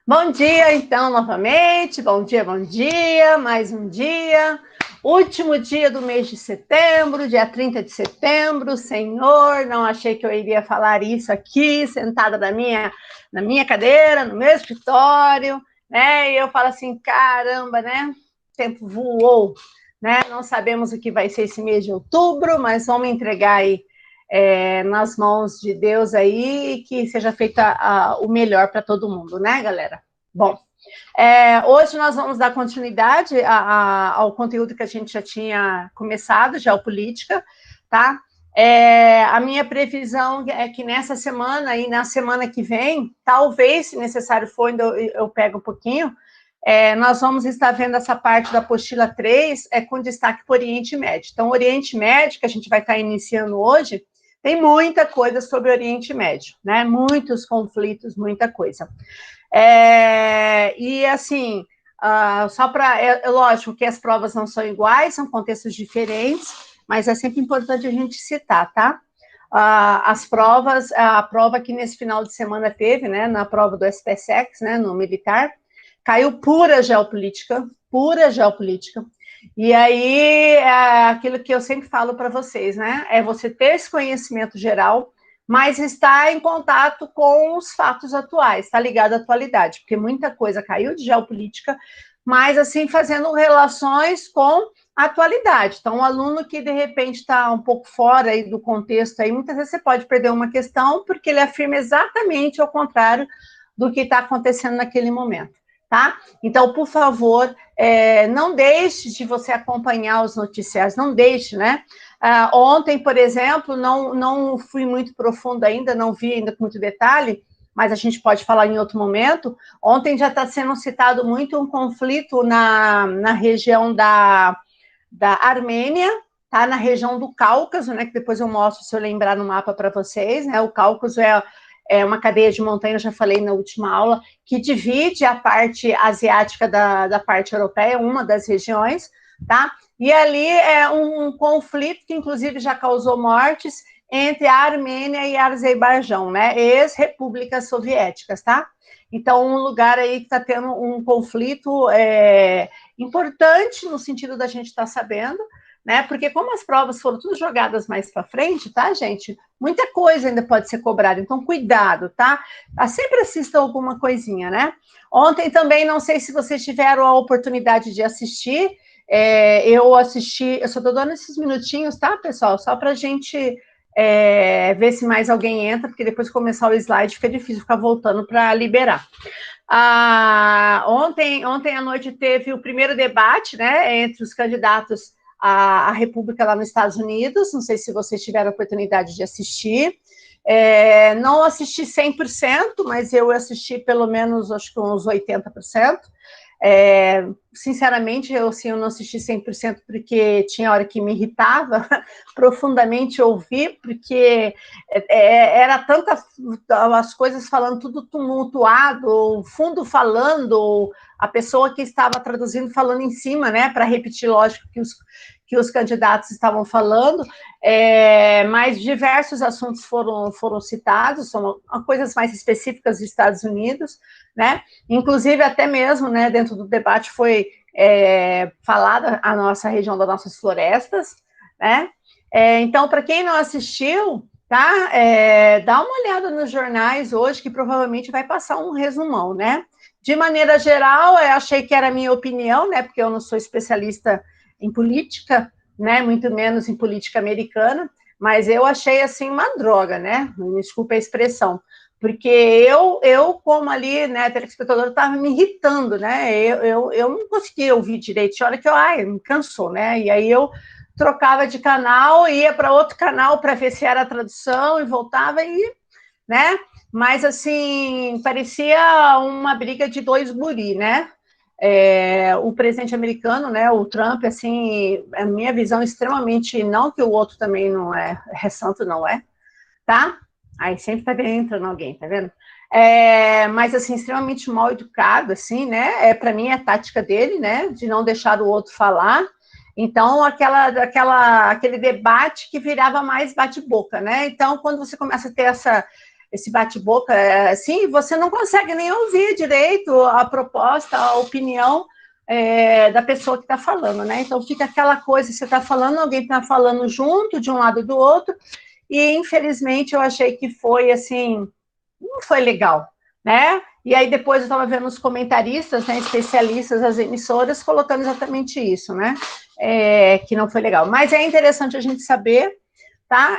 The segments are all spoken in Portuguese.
Bom dia, então, novamente. Bom dia, mais um dia. Último dia do mês de setembro, dia 30 de setembro. Senhor, não achei que eu iria falar isso aqui, sentada na minha cadeira, no meu escritório, né? E eu falo assim, caramba, né? O tempo voou, né? Não sabemos o que vai ser esse mês de outubro, mas vamos entregar aí nas mãos de Deus aí, que seja feita o melhor para todo mundo, né, galera? Bom, hoje nós vamos dar continuidade ao conteúdo que a gente já tinha começado, geopolítica, tá? A minha previsão é que nessa semana e na semana que vem, talvez, se necessário for, ainda eu pego um pouquinho, nós vamos estar vendo essa parte da apostila 3, com destaque para o Oriente Médio. Então, o Oriente Médio, que a gente vai estar iniciando hoje, tem muita coisa sobre o Oriente Médio, né? Muitos conflitos, muita coisa. E assim, só para. Lógico que as provas não são iguais, são contextos diferentes, mas é sempre importante a gente citar, tá? As provas, a prova que nesse final de semana teve, né, na prova do SPSEX, né, no militar, caiu pura geopolítica, pura geopolítica. E aí, aquilo que eu sempre falo para vocês, né? É você ter esse conhecimento geral, mas estar em contato com os fatos atuais, está ligado à atualidade, porque muita coisa caiu de geopolítica, mas assim, fazendo relações com a atualidade. Então, um aluno que de repente está um pouco fora aí do contexto, aí, muitas vezes você pode perder uma questão, porque ele afirma exatamente ao contrário do que está acontecendo naquele momento. Tá? Então, por favor, não deixe de você acompanhar os noticiários, não deixe, né? Ontem, por exemplo, não fui muito profundo ainda, não vi ainda com muito detalhe, mas a gente pode falar em outro momento. Ontem já está sendo citado muito um conflito na região da Armênia, tá? Na região do Cáucaso, né? Que depois eu mostro, se eu lembrar no mapa para vocês, né? O Cáucaso é uma cadeia de montanhas, já falei na última aula, que divide a parte asiática da parte europeia, uma das regiões, tá? E ali é um conflito que, inclusive, já causou mortes entre a Armênia e a Azerbaijão, né? Ex-repúblicas soviéticas, tá? Então, um lugar aí que está tendo um conflito importante no sentido da gente estar sabendo, né? Porque como as provas foram tudo jogadas mais para frente, tá, gente? Muita coisa ainda pode ser cobrada, então cuidado, tá? Sempre assista alguma coisinha, né? Ontem também, não sei se vocês tiveram a oportunidade de assistir, eu assisti, eu só tô dando esses minutinhos, tá, pessoal? Só pra gente ver se mais alguém entra, porque depois de começar o slide fica difícil ficar voltando para liberar. Ontem à noite teve o primeiro debate, né, entre os candidatos à República lá nos Estados Unidos, não sei se vocês tiveram a oportunidade de assistir. Não assisti 100%, mas eu assisti pelo menos, acho que uns 80%. Sinceramente, eu não assisti 100% porque tinha hora que me irritava profundamente ouvir, porque era tanta as coisas falando tudo tumultuado, o fundo falando, a pessoa que estava traduzindo falando em cima, né, para repetir, lógico, que os candidatos estavam falando, mas diversos assuntos foram citados, são coisas mais específicas dos Estados Unidos, né? Inclusive, até mesmo, né, dentro do debate foi falada a nossa região das nossas florestas, né? Então, para quem não assistiu, tá? Dá uma olhada nos jornais hoje, que provavelmente vai passar um resumão, né? De maneira geral, eu achei que era a minha opinião, né? Porque eu não sou especialista em política, né? Muito menos em política americana, mas eu achei assim uma droga, né? Desculpa a expressão. Porque eu como ali, né, telespectadora, estava me irritando, né? Eu não conseguia ouvir direito. Tinha hora que me cansou, né? E aí eu trocava de canal, ia para outro canal para ver se era a tradução e voltava né? Mas assim, parecia uma briga de dois guri, né? O presidente americano, né, o Trump, assim, a minha visão extremamente, não que o outro também não é santo, não é, tá? Aí sempre tá entrando alguém, tá vendo? Mas, assim, extremamente mal educado, assim, né? Para mim, é a tática dele, né? De não deixar o outro falar. Então, aquele debate que virava mais bate-boca, né? Então, quando você começa a ter esse bate-boca, assim, você não consegue nem ouvir direito a proposta, a opinião da pessoa que está falando, né? Então fica aquela coisa, você está falando, alguém está falando junto, de um lado e do outro, e infelizmente eu achei que foi assim, não foi legal, né? E aí depois eu estava vendo os comentaristas, né, especialistas das emissoras, colocando exatamente isso, né? Que não foi legal. Mas é interessante a gente saber, tá?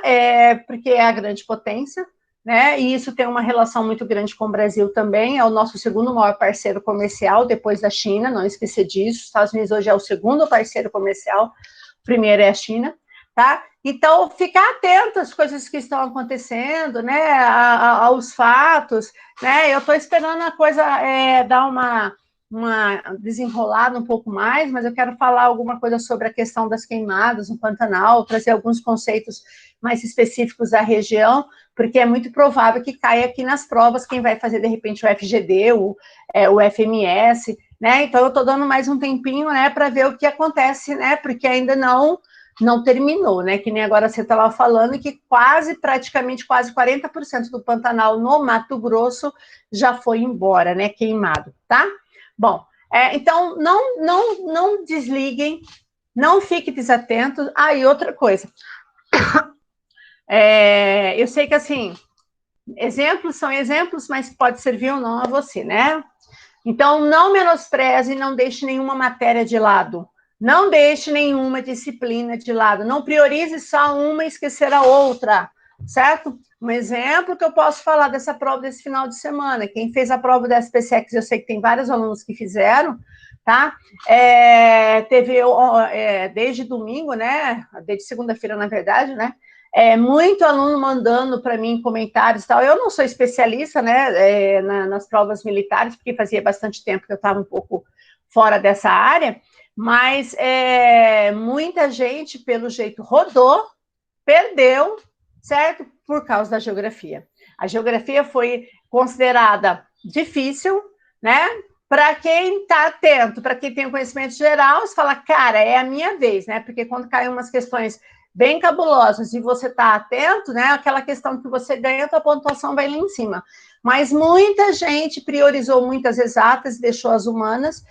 Porque é a grande potência, né? E isso tem uma relação muito grande com o Brasil também, é o nosso segundo maior parceiro comercial, depois da China, não esquecer disso. Os Estados Unidos hoje é o segundo parceiro comercial, o primeiro é a China, tá? Então, ficar atento às coisas que estão acontecendo, né? Aos fatos, né? Eu estou esperando a coisa dar uma desenrolada um pouco mais, mas eu quero falar alguma coisa sobre a questão das queimadas no Pantanal, trazer alguns conceitos mais específicos da região, porque é muito provável que caia aqui nas provas quem vai fazer, de repente, o FGD, o FMS, né? Então, eu estou dando mais um tempinho, né, para ver o que acontece, né? Porque ainda não terminou, né? Que nem agora você estava falando que praticamente quase 40% do Pantanal no Mato Grosso já foi embora, né? Queimado, tá? Bom, então não desliguem, não fiquem desatentos. E outra coisa, eu sei que assim, exemplos são exemplos, mas pode servir ou não a você, né? Então, não menospreze, não deixe nenhuma matéria de lado. Não deixe nenhuma disciplina de lado. Não priorize só uma e esquecer a outra, certo? Um exemplo que eu posso falar dessa prova desse final de semana. Quem fez a prova da SPSEX, eu sei que tem vários alunos que fizeram, tá? Teve desde domingo, né? Desde segunda-feira, na verdade, né? Muito aluno mandando para mim comentários e tal. Eu não sou especialista, né, nas provas militares, porque fazia bastante tempo que eu estava um pouco fora dessa área, mas muita gente, pelo jeito, rodou, perdeu, certo? Por causa da geografia. A geografia foi considerada difícil, né? Para quem está atento, para quem tem o conhecimento geral, você fala, cara, é a minha vez, né? Porque quando caem umas questões bem cabulosas e você está atento, né? Aquela questão que você ganha, a tua pontuação vai lá em cima. Mas muita gente priorizou muitas exatas e deixou as humanas,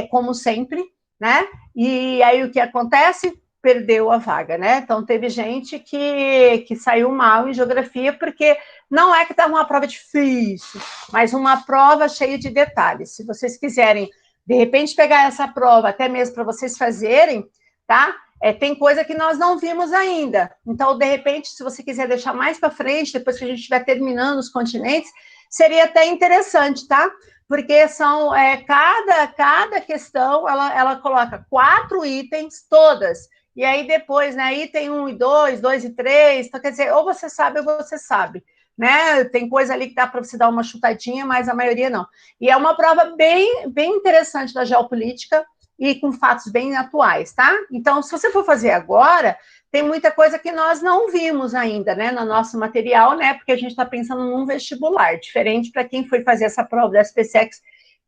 como sempre, né? E aí o que acontece? Perdeu a vaga, né? Então teve gente que saiu mal em geografia, porque não é que estava uma prova difícil, mas uma prova cheia de detalhes. Se vocês quiserem, de repente, pegar essa prova, até mesmo para vocês fazerem, tá? Tem coisa que nós não vimos ainda. Então, de repente, se você quiser deixar mais para frente, depois que a gente estiver terminando os continentes, seria até interessante, tá? Porque são cada questão, ela coloca 4 itens, todas. E aí depois, né, item 1 e 2, 2 e 3, então quer dizer, ou você sabe ou você sabe, né? Tem coisa ali que dá para você dar uma chutadinha, mas a maioria não. E é uma prova bem, bem interessante da geopolítica e com fatos bem atuais, tá? Então, se você for fazer agora, tem muita coisa que nós não vimos ainda, né, no nosso material, né, porque a gente está pensando num vestibular, diferente para quem foi fazer essa prova da SPSEX,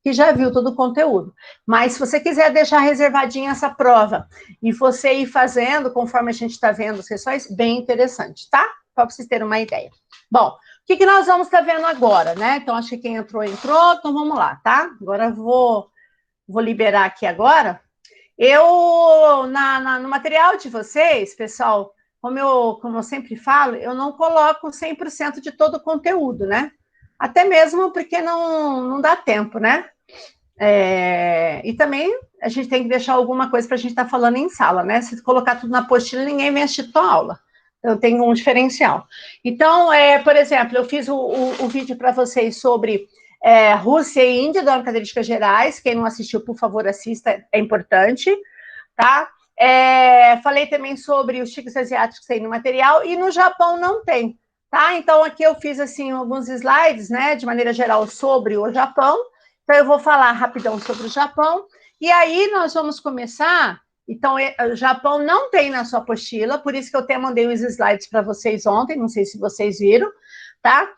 que já viu todo o conteúdo. Mas se você quiser deixar reservadinha essa prova e você ir fazendo, conforme a gente está vendo as questões, bem interessante, tá? Para vocês terem uma ideia. Bom, o que nós vamos estar vendo agora, né? Então, acho que quem entrou, então vamos lá, tá? Agora eu vou liberar aqui agora. No material de vocês, pessoal, como eu sempre falo, eu não coloco 100% de todo o conteúdo, né? Até mesmo porque não dá tempo, né? E também a gente tem que deixar alguma coisa para a gente estar falando em sala, né? Se colocar tudo na apostila, ninguém vem assistir tua aula. Eu tenho um diferencial. Então, por exemplo, eu fiz o vídeo para vocês sobre Rússia e Índia, dando características gerais. Quem não assistiu, por favor, assista, é importante, tá? Falei também sobre os tigres asiáticos que tem no material, e no Japão não tem, tá? Então, aqui eu fiz, assim, alguns slides, né, de maneira geral, sobre o Japão. Então, eu vou falar rapidão sobre o Japão, e aí nós vamos começar. Então, o Japão não tem na sua apostila, por isso que eu até mandei os slides para vocês ontem, não sei se vocês viram, tá?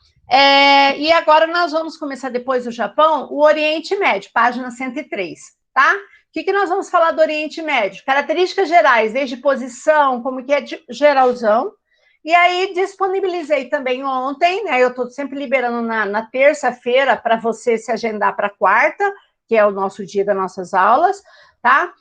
E agora nós vamos começar, depois do Japão, o Oriente Médio, página 103, tá? O que nós vamos falar do Oriente Médio? Características gerais, desde posição, como que é geralzão, E aí, disponibilizei também ontem, né? Eu estou sempre liberando na terça-feira para você se agendar para quarta, que é o nosso dia das nossas aulas, tá?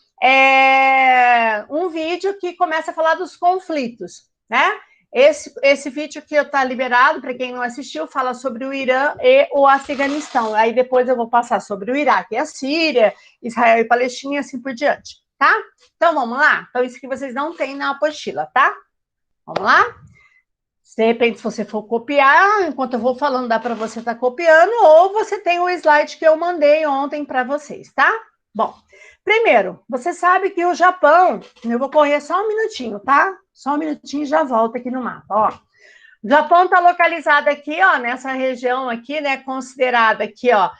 Um vídeo que começa a falar dos conflitos, né? Esse vídeo que está liberado, para quem não assistiu, fala sobre o Irã e o Afeganistão. Aí depois eu vou passar sobre o Iraque e a Síria, Israel e Palestina e assim por diante, tá? Então vamos lá? Então, isso que vocês não têm na apostila, tá? Vamos lá? De repente, se você for copiar, enquanto eu vou falando, dá para você estar copiando, ou você tem o slide que eu mandei ontem para vocês, tá? Bom, primeiro, você sabe que o Japão, eu vou correr só um minutinho, tá? Só um minutinho e já volto aqui no mapa, ó. O Japão está localizado aqui, ó, nessa região aqui, né, considerada aqui, ó,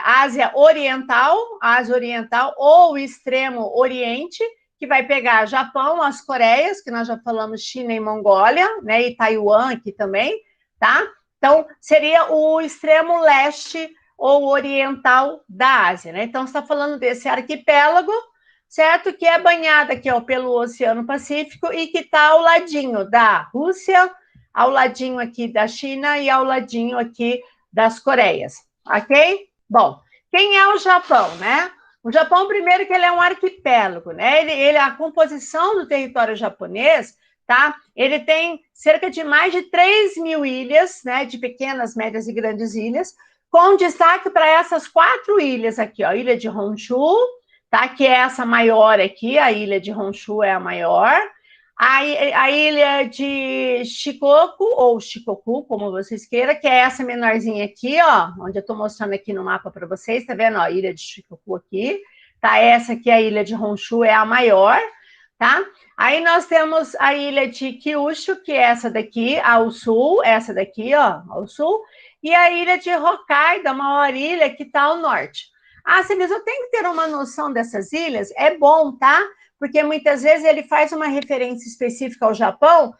Ásia Oriental ou extremo Oriente, que vai pegar Japão, as Coreias, que nós já falamos, China e Mongólia, né, e Taiwan aqui também, tá? Então, seria o extremo leste ou oriental da Ásia, né? Então, você está falando desse arquipélago, certo? Que é banhado aqui, ó, pelo Oceano Pacífico e que está ao ladinho da Rússia, ao ladinho aqui da China e ao ladinho aqui das Coreias, ok? Bom, quem é o Japão, né? O Japão, primeiro, que ele é um arquipélago, né? A composição do território japonês, tá? Ele tem cerca de mais de 3 mil ilhas, né? De pequenas, médias e grandes ilhas, com destaque para essas 4 ilhas aqui, ó. Ilha de Honshu, tá? Que é essa maior aqui, a ilha de Honshu é a maior. A ilha de Shikoku, ou Shikoku, como vocês queiram, que é essa menorzinha aqui, ó, onde eu estou mostrando aqui no mapa para vocês, tá vendo? Ó, a ilha de Shikoku aqui, tá? Essa aqui, a ilha de Honshu, é a maior, tá? Aí nós temos a ilha de Kyushu, que é essa daqui, ao sul, essa daqui, ó, ao sul, e a ilha de Hokkaido, a maior ilha, que tá ao norte. Ah, Celis, eu tenho que ter uma noção dessas ilhas? É bom, tá? Porque muitas vezes ele faz uma referência específica ao Japão,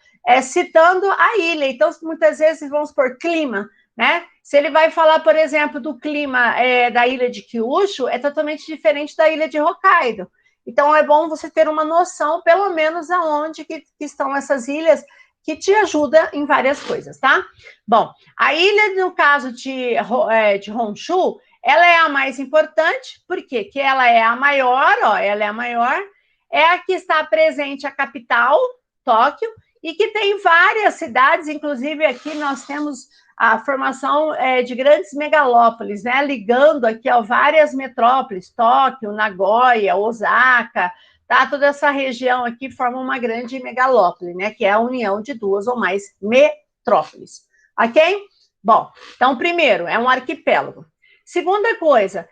citando a ilha. Então, muitas vezes, vamos supor, clima, né? Se ele vai falar, por exemplo, do clima da ilha de Kyushu, é totalmente diferente da ilha de Hokkaido. Então, é bom você ter uma noção, pelo menos, aonde que estão essas ilhas, que te ajuda em várias coisas, tá? Bom, a ilha, no caso de Honshu, ela é a mais importante, por quê? Porque ela é a maior, ó, ela é a maior, é a que está presente a capital, Tóquio, e que tem várias cidades, inclusive aqui nós temos a formação de grandes megalópolis, né, ligando aqui a várias metrópoles, Tóquio, Nagoya, Osaka, tá? Toda essa região aqui forma uma grande megalópole, né, que é a união de 2 ou mais metrópoles, ok? Bom, então, primeiro, é um arquipélago. Segunda coisa,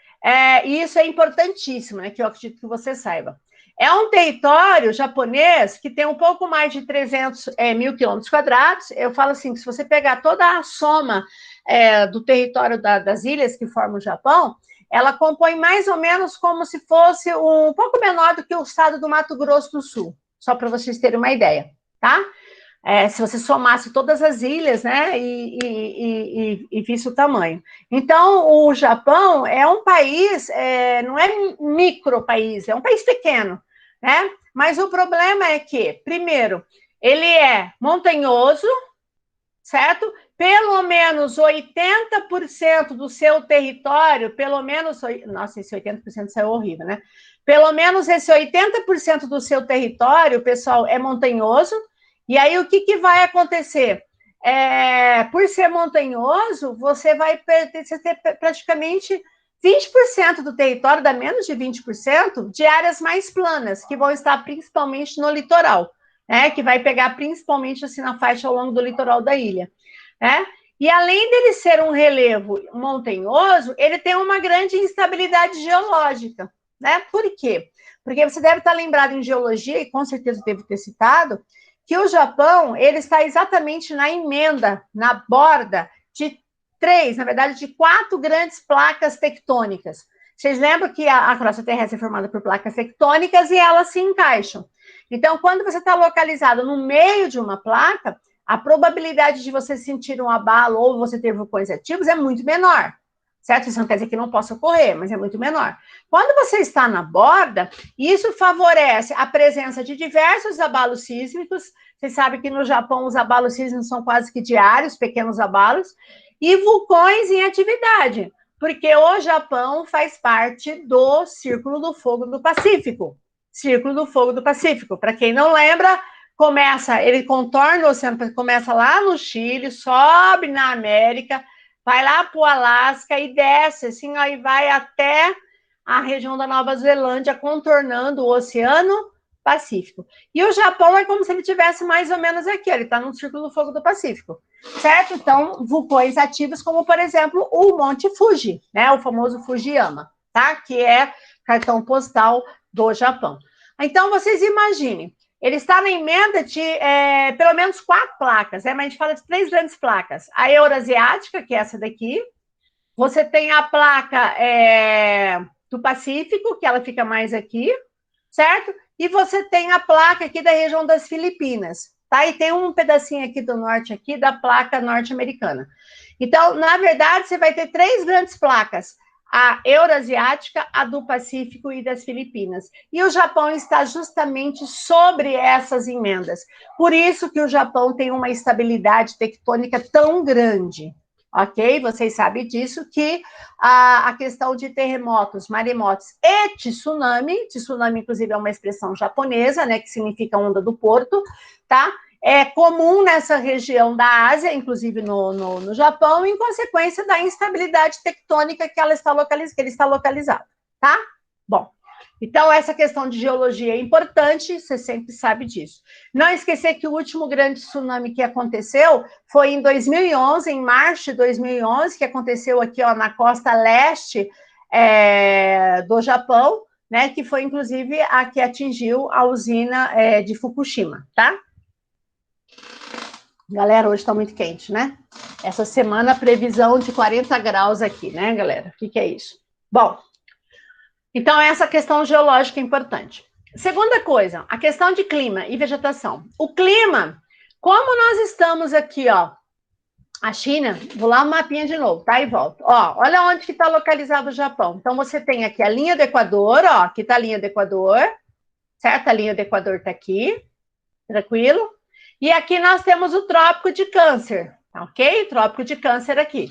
isso é importantíssimo, né, que eu acredito que você saiba. É um território japonês que tem um pouco mais de 300 mil quilômetros quadrados. Eu falo assim, que se você pegar toda a soma do território das ilhas que formam o Japão, ela compõe mais ou menos como se fosse um pouco menor do que o estado do Mato Grosso do Sul, só para vocês terem uma ideia, tá? Se você somasse todas as ilhas, né, e visse o tamanho. Então, o Japão é um país, não é micro país, é um país pequeno, né? Mas o problema é que, primeiro, ele é montanhoso, certo? Pelo menos 80% do seu território, pelo menos, nossa, esse 80% saiu horrível, né? Pelo menos esse 80% do seu território, pessoal, é montanhoso. E aí, o que vai acontecer? Por ser montanhoso, você vai ter praticamente 20% do território, dá menos de 20%, de áreas mais planas, que vão estar principalmente no litoral, né? Que vai pegar principalmente assim na faixa ao longo do litoral da ilha, né? E além dele ser um relevo montanhoso, ele tem uma grande instabilidade geológica, né? Por quê? Porque você deve estar lembrado em geologia, e com certeza deve ter citado, que o Japão, ele está exatamente na emenda, na borda de 4 grandes placas tectônicas. Vocês lembram que a crosta terrestre é formada por placas tectônicas e elas se encaixam. Então, quando você está localizado no meio de uma placa, a probabilidade de você sentir um abalo ou você ter vulcões ativos é muito menor, certo? Isso não quer dizer que não possa ocorrer, mas é muito menor. Quando você está na borda, isso favorece a presença de diversos abalos sísmicos, Vocês sabem que no Japão os abalos sísmicos são quase que diários, pequenos abalos, e vulcões em atividade, porque o Japão faz parte do Círculo do Fogo do Pacífico. Círculo do Fogo do Pacífico. Para quem não lembra, ele contorna o oceano, começa lá no Chile, sobe na América, vai lá para o Alasca e desce, assim, aí vai até a região da Nova Zelândia, contornando o Oceano Pacífico. E o Japão é como se ele tivesse mais ou menos aqui, ele está no Círculo do Fogo do Pacífico, certo? Então, vulcões ativos, como, por exemplo, o Monte Fuji, né? O famoso Fujiyama, tá? Que é cartão postal do Japão. Então, vocês imaginem, ele está na emenda de pelo menos 4 placas, mas a gente fala de 3 grandes placas. A Eurasiática, que é essa daqui. Você tem a placa do Pacífico, que ela fica mais aqui, certo? E você tem a placa aqui da região das Filipinas, tá? E tem um pedacinho aqui do norte aqui da placa norte-americana. Então, na verdade, você vai ter 3 grandes placas, a Eurasiática, a do Pacífico e das Filipinas. E o Japão está justamente sobre essas emendas. Por isso que o Japão tem uma estabilidade tectônica tão grande. Ok? Vocês sabem disso, que a questão de terremotos, maremotos e tsunami inclusive é uma expressão japonesa, né, que significa onda do porto, tá? É comum nessa região da Ásia, inclusive no Japão, em consequência da instabilidade tectônica que ele está localizado, tá? Bom, então essa questão de geologia é importante, você sempre sabe disso. Não esquecer que o último grande tsunami que aconteceu foi em 2011, em março de 2011, que aconteceu aqui, ó, na costa leste do Japão, né, que foi inclusive a que atingiu a usina de Fukushima, tá? Galera, hoje está muito quente, né? Essa semana, previsão de 40 graus aqui, né, galera? O que é isso? Bom, então essa questão geológica é importante. Segunda coisa, a questão de clima e vegetação. O clima, como nós estamos aqui, ó, a China, vou lá no mapinha de novo, tá? E volto. Ó, olha onde que está localizado o Japão. Então, você tem aqui a linha do Equador, ó, aqui está a linha do Equador, certo? A linha do Equador está aqui, tranquilo? E aqui nós temos o Trópico de Câncer, ok? Trópico de Câncer aqui.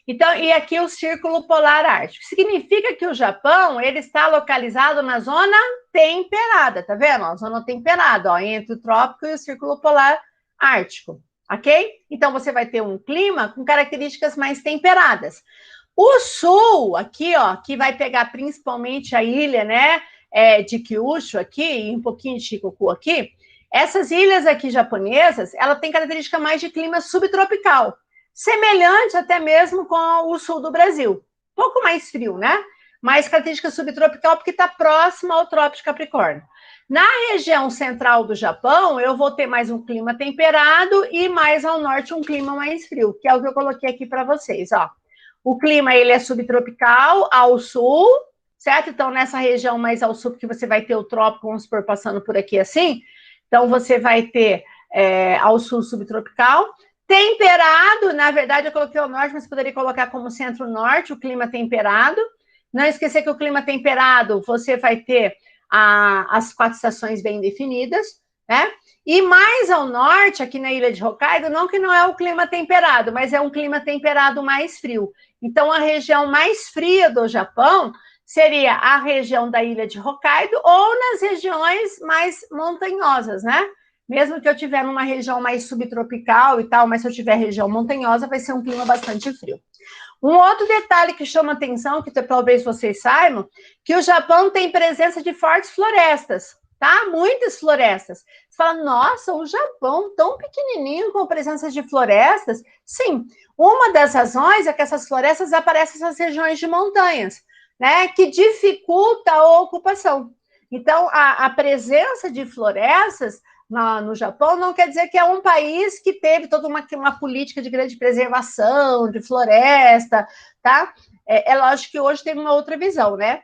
Então, e aqui o Círculo Polar Ártico. Significa que o Japão, ele está localizado na zona temperada, tá vendo? A zona temperada, ó, entre o Trópico e o Círculo Polar Ártico, ok? Então, você vai ter um clima com características mais temperadas. O sul, aqui, ó, que vai pegar principalmente a ilha, né, de Kyushu aqui, e um pouquinho de Shikoku aqui, essas ilhas aqui japonesas, ela tem característica mais de clima subtropical, semelhante até mesmo com o sul do Brasil. Um pouco mais frio, né? Mais característica subtropical porque está próximo ao Trópico de Capricórnio. Na região central do Japão, eu vou ter mais um clima temperado e mais ao norte um clima mais frio, que é o que eu coloquei aqui para vocês, ó. O clima, ele é subtropical ao sul, certo? Então, nessa região mais ao sul, que você vai ter o trópico, vamos supor, passando por aqui assim, então, você vai ter ao sul subtropical, temperado, na verdade eu coloquei o norte, mas poderia colocar como centro-norte, o clima temperado. Não esquecer que o clima temperado, você vai ter as 4 estações bem definidas, né? E mais ao norte, aqui na ilha de Hokkaido, não que não é o clima temperado, mas é um clima temperado mais frio. Então, a região mais fria do Japão seria a região da ilha de Hokkaido ou nas regiões mais montanhosas, né? Mesmo que eu tiver numa região mais subtropical e tal, mas se eu tiver região montanhosa, vai ser um clima bastante frio. Um outro detalhe que chama atenção, que talvez vocês saibam, que o Japão tem presença de fortes florestas, tá? Muitas florestas. Você fala, nossa, o Japão tão pequenininho com presença de florestas? Sim, uma das razões é que essas florestas aparecem nas regiões de montanhas, né, que dificulta a ocupação. Então, a presença de florestas no Japão não quer dizer que é um país que teve toda uma política de grande preservação, de floresta, tá? É lógico que hoje tem uma outra visão, né?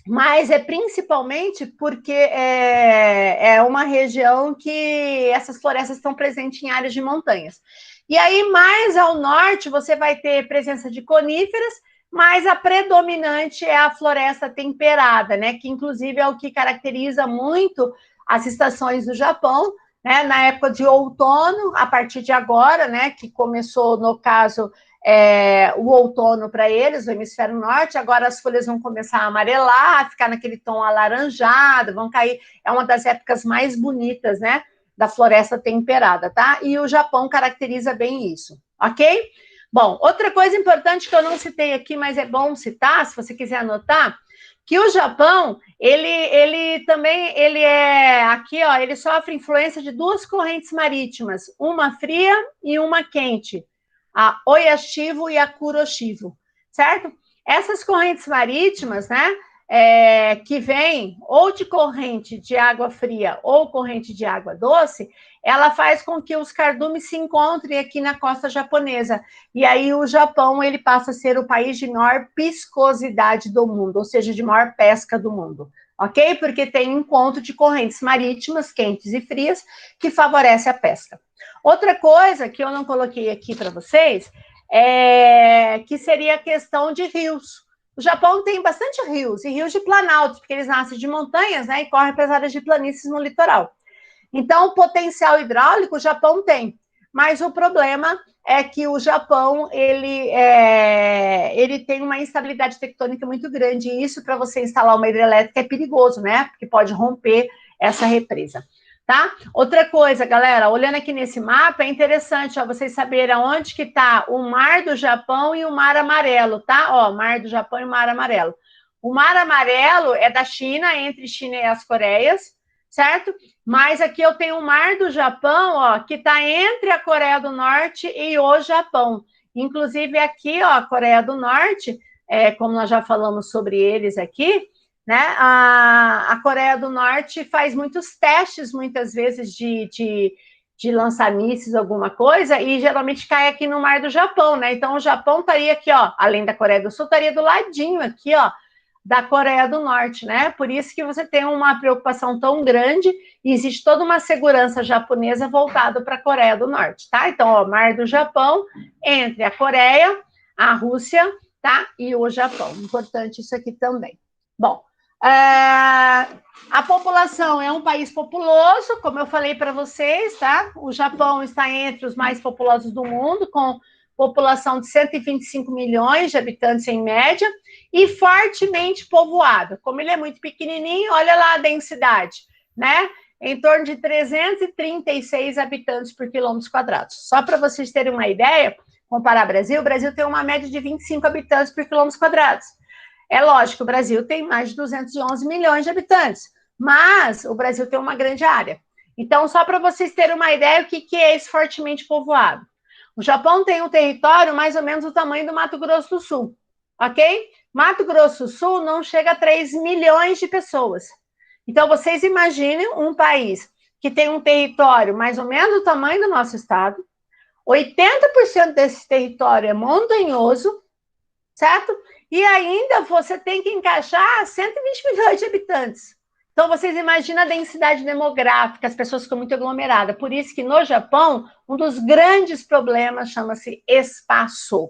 Mas é principalmente porque é uma região que essas florestas estão presentes em áreas de montanhas. E aí, mais ao norte, você vai ter presença de coníferas, mas a predominante é a floresta temperada, né? Que inclusive é o que caracteriza muito as estações do Japão, né? Na época de outono, a partir de agora, né? Que começou, no caso, o outono para eles, o hemisfério norte, agora as folhas vão começar a amarelar, a ficar naquele tom alaranjado, vão cair. É uma das épocas mais bonitas, né? Da floresta temperada, tá? E o Japão caracteriza bem isso, ok? Bom, outra coisa importante que eu não citei aqui, mas é bom citar, se você quiser anotar, que o Japão, ele também, ele é, aqui, ó, ele sofre influência de duas correntes marítimas, uma fria e uma quente, a Oyashivo e a Kuroshivo, certo? Essas correntes marítimas, né, que vêm ou de corrente de água fria ou corrente de água doce, ela faz com que os cardumes se encontrem aqui na costa japonesa. E aí o Japão, ele passa a ser o país de maior piscosidade do mundo, ou seja, de maior pesca do mundo, ok? Porque tem encontro de correntes marítimas, quentes e frias, que favorece a pesca. Outra coisa que eu não coloquei aqui para vocês que seria a questão de rios. O Japão tem bastante rios, e rios de planaltos, porque eles nascem de montanhas, né, e correm para as áreas de planícies no litoral. Então, o potencial hidráulico o Japão tem, mas o problema é que o Japão ele tem uma instabilidade tectônica muito grande, e isso, para você instalar uma hidrelétrica, é perigoso, né? Porque pode romper essa represa. Tá? Outra coisa, galera, olhando aqui nesse mapa, é interessante, ó, vocês saberem aonde que está o Mar do Japão e o Mar Amarelo, tá? Ó, Mar do Japão e o Mar Amarelo. O Mar Amarelo é da China, entre China e as Coreias, certo? Mas aqui eu tenho o Mar do Japão, ó, que está entre a Coreia do Norte e o Japão. Inclusive aqui, ó, a Coreia do Norte, como nós já falamos sobre eles aqui, né? A Coreia do Norte faz muitos testes, muitas vezes, de lançar mísseis, alguma coisa, e geralmente cai aqui no Mar do Japão, né? Então o Japão estaria aqui, ó, além da Coreia do Sul, estaria do ladinho aqui, ó, da Coreia do Norte, né? Por isso que você tem uma preocupação tão grande e existe toda uma segurança japonesa voltada para a Coreia do Norte, tá? Então, ó, Mar do Japão, entre a Coreia, a Rússia, tá? E o Japão. Importante isso aqui também. Bom, a população é um país populoso, como eu falei para vocês, tá? O Japão está entre os mais populosos do mundo, com população de 125 milhões de habitantes em média, e fortemente povoado. Como ele é muito pequenininho, olha lá a densidade, né? Em torno de 336 habitantes por quilômetro quadrado. Só para vocês terem uma ideia, comparar o Brasil tem uma média de 25 habitantes por quilômetro quadrado. É lógico, o Brasil tem mais de 211 milhões de habitantes, mas o Brasil tem uma grande área. Então, só para vocês terem uma ideia, o que é esse fortemente povoado? O Japão tem um território mais ou menos do tamanho do Mato Grosso do Sul, ok? Mato Grosso do Sul não chega a 3 milhões de pessoas. Então, vocês imaginem um país que tem um território mais ou menos do tamanho do nosso estado, 80% desse território é montanhoso, certo? E ainda você tem que encaixar 120 milhões de habitantes. Então, vocês imaginam a densidade demográfica, as pessoas ficam muito aglomeradas. Por isso que no Japão, um dos grandes problemas chama-se espaço,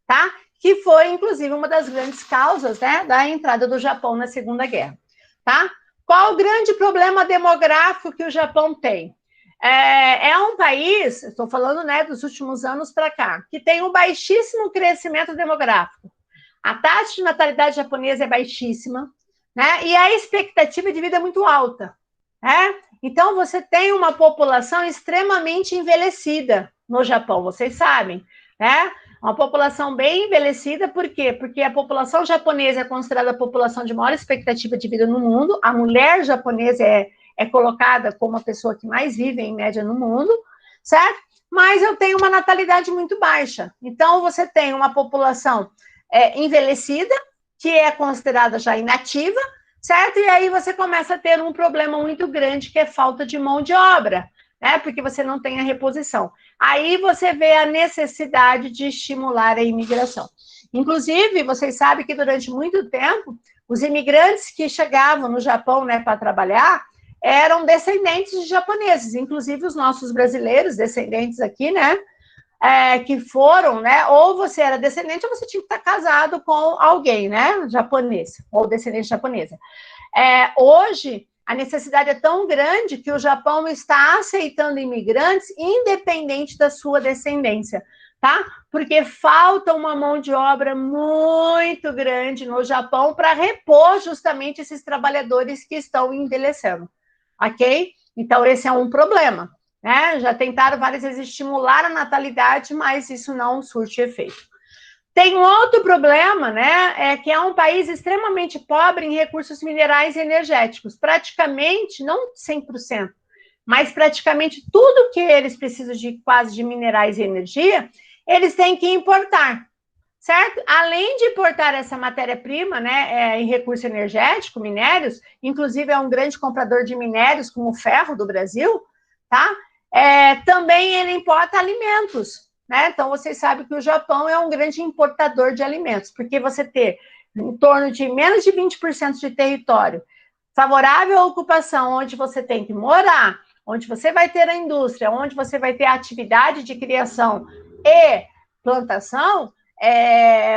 tá? Que foi, inclusive, uma das grandes causas, né, da entrada do Japão na Segunda Guerra, tá? Qual o grande problema demográfico que o Japão tem? É um país, estou falando, né, dos últimos anos para cá, que tem um baixíssimo crescimento demográfico. A taxa de natalidade japonesa é baixíssima, né? E a expectativa de vida é muito alta, né? Então, você tem uma população extremamente envelhecida no Japão, vocês sabem, né? Uma população bem envelhecida, por quê? Porque a população japonesa é considerada a população de maior expectativa de vida no mundo, a mulher japonesa é colocada como a pessoa que mais vive, em média, no mundo, certo? Mas eu tenho uma natalidade muito baixa. Então, você tem uma população envelhecida, que é considerada já inativa, certo? E aí você começa a ter um problema muito grande, que é falta de mão de obra, né? Porque você não tem a reposição. Aí você vê a necessidade de estimular a imigração. Inclusive, vocês sabem que durante muito tempo, os imigrantes que chegavam no Japão, né, para trabalhar, eram descendentes de japoneses, inclusive os nossos brasileiros, descendentes aqui, né? Que foram, né? Ou você era descendente, ou você tinha que estar casado com alguém, né? Japonês, ou descendente japonesa. Hoje, a necessidade é tão grande que o Japão está aceitando imigrantes independente da sua descendência, tá? Porque falta uma mão de obra muito grande no Japão para repor justamente esses trabalhadores que estão envelhecendo, ok? Então, esse é um problema, né? Já tentaram várias vezes estimular a natalidade, mas isso não surte efeito. Tem um outro problema, né? É que é um país extremamente pobre em recursos minerais e energéticos. Praticamente, não 100%, mas praticamente tudo que eles precisam de quase de minerais e energia, eles têm que importar, certo? Além de importar essa matéria-prima, né, em recurso energético, minérios, inclusive é um grande comprador de minérios, como o ferro do Brasil, tá? Também ele importa alimentos, né? Então, vocês sabem que o Japão é um grande importador de alimentos, porque você ter em torno de menos de 20% de território favorável à ocupação, onde você tem que morar, onde você vai ter a indústria, onde você vai ter a atividade de criação e plantação,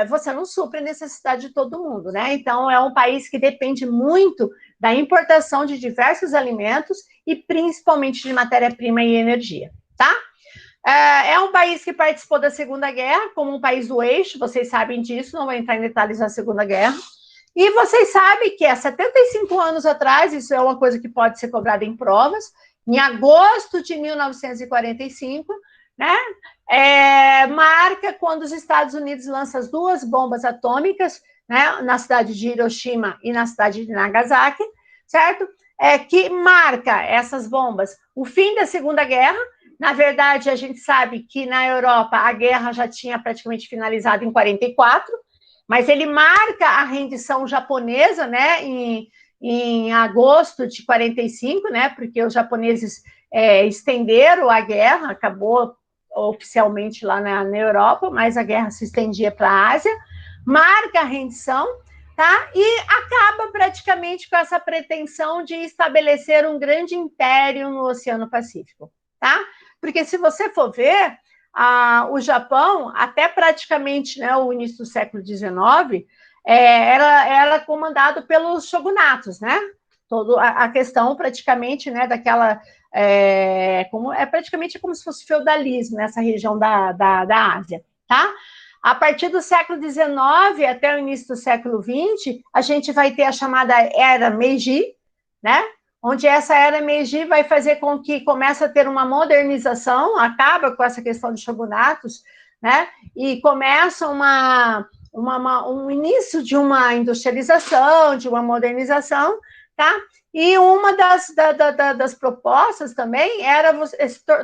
você não supre a necessidade de todo mundo, né? Então, é um país que depende muito da importação de diversos alimentos e principalmente de matéria-prima e energia, tá? É um país que participou da Segunda Guerra, como um país do eixo, vocês sabem disso, não vou entrar em detalhes da Segunda Guerra. E vocês sabem que há 75 anos atrás, isso é uma coisa que pode ser cobrada em provas, em agosto de 1945, né, marca quando os Estados Unidos lançam as duas bombas atômicas, né, na cidade de Hiroshima e na cidade de Nagasaki, certo? Que marca essas bombas o fim da Segunda Guerra. Na verdade, a gente sabe que na Europa a guerra já tinha praticamente finalizado em 44, mas ele marca a rendição japonesa, né, em agosto de 45, né, porque os japoneses estenderam a guerra, acabou oficialmente lá na Europa, mas a guerra se estendia para a Ásia, marca a rendição, tá? E acaba praticamente com essa pretensão de estabelecer um grande império no Oceano Pacífico, tá? Porque se você for ver, o Japão, até praticamente, né, o início do século XIX, era comandado pelos shogunatos, né? Toda a questão praticamente, né, daquela... praticamente como se fosse feudalismo nessa região da Ásia, tá? A partir do século XIX até o início do século XX, a gente vai ter a chamada Era Meiji, né? Onde essa Era Meiji vai fazer com que comece a ter uma modernização, acaba com essa questão de shogunatos, né? E começa um início de uma industrialização, de uma modernização, tá? E uma das propostas também era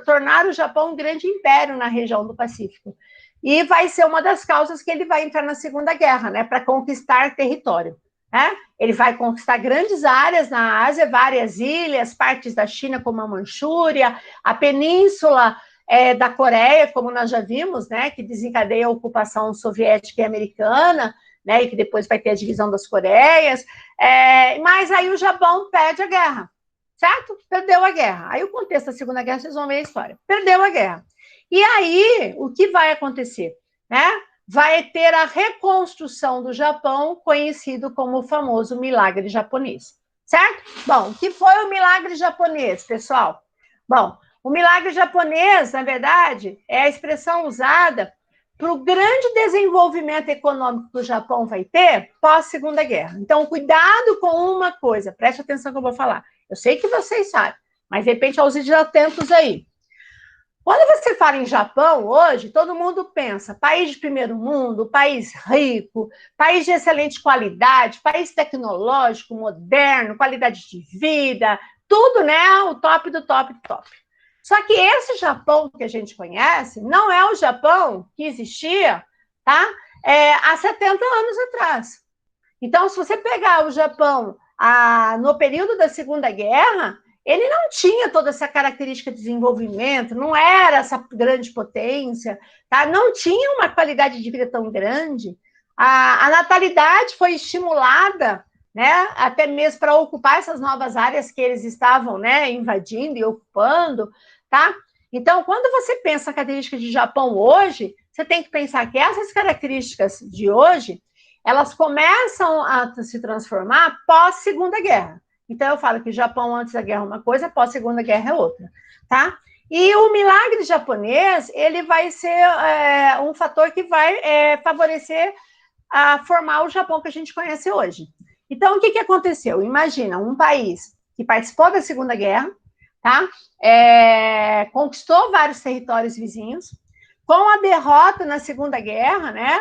tornar o Japão um grande império na região do Pacífico. E vai ser uma das causas que ele vai entrar na Segunda Guerra, né? Para conquistar território. Né? Ele vai conquistar grandes áreas na Ásia, várias ilhas, partes da China, como a Manchúria, a península da Coreia, como nós já vimos, né, que desencadeia a ocupação soviética e americana, né, e que depois vai ter a divisão das Coreias, mas aí o Japão perde a guerra, certo? Perdeu a guerra. Aí o contexto da Segunda Guerra, vocês vão ver a história. Perdeu a guerra. E aí, o que vai acontecer? Né? Vai ter a reconstrução do Japão, conhecido como o famoso milagre japonês, certo? Bom, o que foi o milagre japonês, pessoal? Bom, o milagre japonês, na verdade, é a expressão usada para o grande desenvolvimento econômico que o Japão vai ter pós-Segunda Guerra. Então, cuidado com uma coisa, preste atenção que eu vou falar. Eu sei que vocês sabem, mas de repente aos atentos aí. Quando você fala em Japão hoje, todo mundo pensa país de primeiro mundo, país rico, país de excelente qualidade, país tecnológico, moderno, qualidade de vida, tudo, né? O top do top do top. Só que esse Japão que a gente conhece não é o Japão que existia, tá? Há 70 anos atrás. Então, se você pegar o Japão no período da Segunda Guerra, ele não tinha toda essa característica de desenvolvimento, não era essa grande potência, tá? Não tinha uma qualidade de vida tão grande. A natalidade foi estimulada, né, até mesmo para ocupar essas novas áreas que eles estavam, né, invadindo e ocupando, tá? Então, quando você pensa na característica de Japão hoje, você tem que pensar que essas características de hoje, elas começam a se transformar pós-Segunda Guerra. Então, eu falo que o Japão antes da guerra é uma coisa, após a Segunda Guerra é outra, tá? E o milagre japonês, ele vai ser um fator que vai favorecer a formar o Japão que a gente conhece hoje. Então, o que, que aconteceu? Imagina, um país que participou da Segunda Guerra, tá? Conquistou vários territórios vizinhos, com a derrota na Segunda Guerra, né?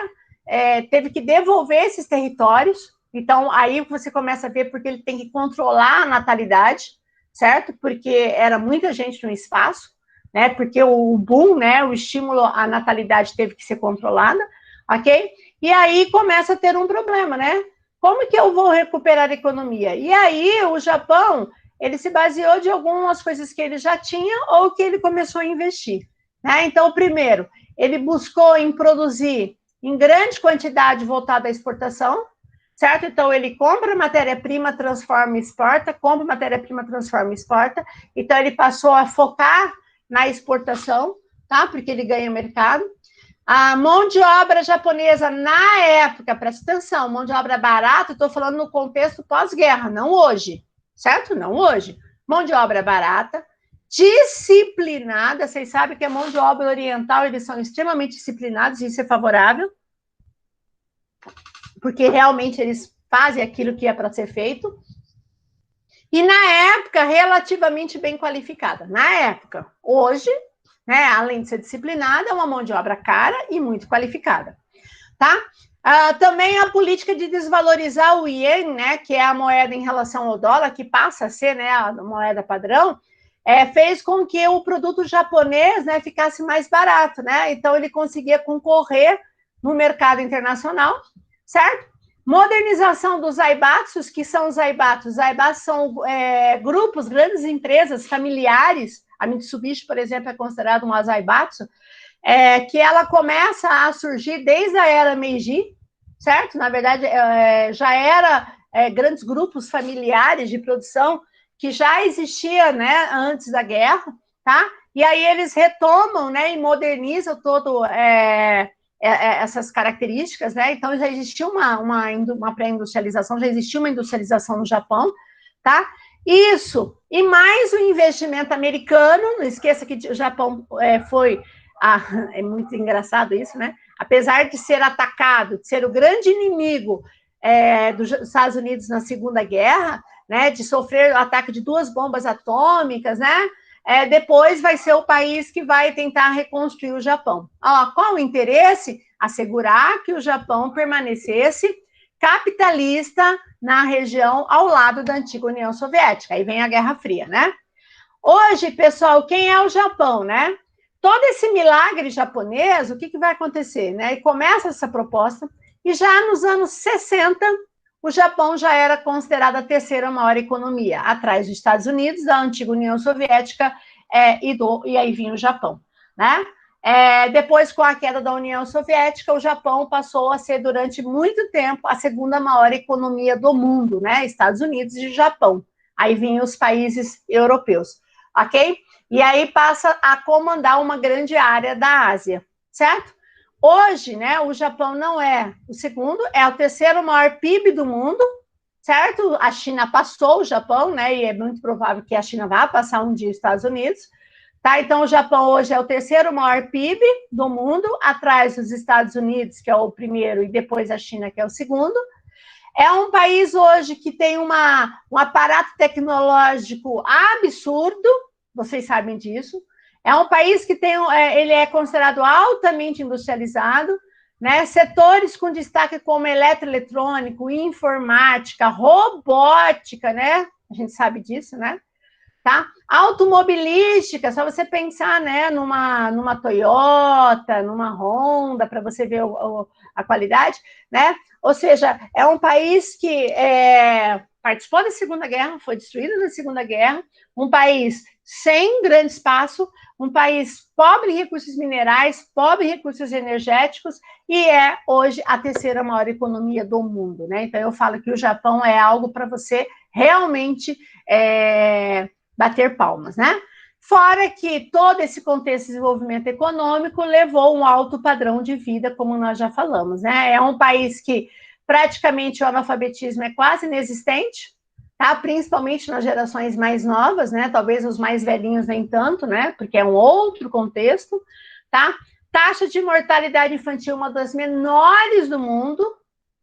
Teve que devolver esses territórios. Então, aí você começa a ver porque ele tem que controlar a natalidade, certo? Porque era muita gente no espaço, né? Porque o boom, né? O estímulo à natalidade teve que ser controlada, ok? E aí começa a ter um problema, né? Como que eu vou recuperar a economia? E aí o Japão, ele se baseou de algumas coisas que ele já tinha ou que ele começou a investir, né? Então, primeiro, ele buscou em produzir em grande quantidade voltada à exportação, certo? Então, ele compra matéria-prima, transforma e exporta, compra matéria-prima, transforma e exporta. Então, ele passou a focar na exportação, tá? Porque ele ganha mercado. A mão de obra japonesa, na época, presta atenção, mão de obra barata, estou falando no contexto pós-guerra, não hoje, certo? Não hoje. Mão de obra barata, disciplinada, vocês sabem que a mão de obra oriental, eles são extremamente disciplinados, e isso é favorável, porque realmente eles fazem aquilo que é para ser feito. E na época, relativamente bem qualificada. Na época, hoje, né, além de ser disciplinada, é uma mão de obra cara e muito qualificada, tá? Também a política de desvalorizar o iene, né, que é a moeda em relação ao dólar, que passa a ser, né, a moeda padrão, fez com que o produto japonês, né, ficasse mais barato, né? Então ele conseguia concorrer no mercado internacional, certo? Modernização dos zaibatsus, que são os zaibatsus? Zaibatsus são grupos, grandes empresas familiares. A Mitsubishi, por exemplo, é considerada uma zaibatsu, que ela começa a surgir desde a era Meiji, certo? Na verdade, já era grandes grupos familiares de produção que já existia, né, antes da guerra, tá? E aí eles retomam, né, e modernizam todo essas características, né? Então já existia uma pré-industrialização, já existia uma industrialização no Japão, tá? Isso, e mais o investimento americano, não esqueça que o Japão foi, é muito engraçado isso, né? Apesar de ser atacado, de ser o grande inimigo dos Estados Unidos na Segunda Guerra, né? De sofrer o ataque de 2 bombas atômicas, né? Depois vai ser o país que vai tentar reconstruir o Japão. Qual o interesse? Assegurar que o Japão permanecesse capitalista na região ao lado da antiga União Soviética. Aí vem a Guerra Fria, né? Hoje, pessoal, quem é o Japão, né? Todo esse milagre japonês, o que vai acontecer, né? E começa essa proposta, e já nos anos 60, o Japão já era considerado a terceira maior economia, atrás dos Estados Unidos, da antiga União Soviética, e aí vinha o Japão, né? Depois, com a queda da União Soviética, o Japão passou a ser, durante muito tempo, a segunda maior economia do mundo, né? Estados Unidos e Japão. Aí vinham os países europeus, ok? E aí passa a comandar uma grande área da Ásia, certo? Hoje, né, o Japão não é o segundo, é o terceiro maior PIB do mundo, certo? A China passou o Japão, né? E é muito provável que a China vá passar um dia os Estados Unidos. Tá, então, o Japão hoje é o terceiro maior PIB do mundo, atrás dos Estados Unidos, que é o primeiro, e depois a China, que é o segundo. É um país hoje que tem um aparato tecnológico absurdo, vocês sabem disso. É um país que ele é considerado altamente industrializado, né? Setores com destaque como eletroeletrônico, informática, robótica, né? A gente sabe disso, né? Tá? Automobilística, só você pensar, né, numa Toyota, numa Honda, para você ver a qualidade, né? Ou seja, é um país que participou da Segunda Guerra, foi destruído na Segunda Guerra, um país sem grande espaço, um país pobre em recursos minerais, pobre em recursos energéticos, e é hoje a terceira maior economia do mundo, né? Então eu falo que o Japão é algo para você realmente bater palmas, né? Fora que todo esse contexto de desenvolvimento econômico levou um alto padrão de vida, como nós já falamos, né? É um país que praticamente o analfabetismo é quase inexistente, tá? Principalmente nas gerações mais novas, né? Talvez os mais velhinhos nem tanto, né? Porque é um outro contexto, tá? Taxa de mortalidade infantil, uma das menores do mundo,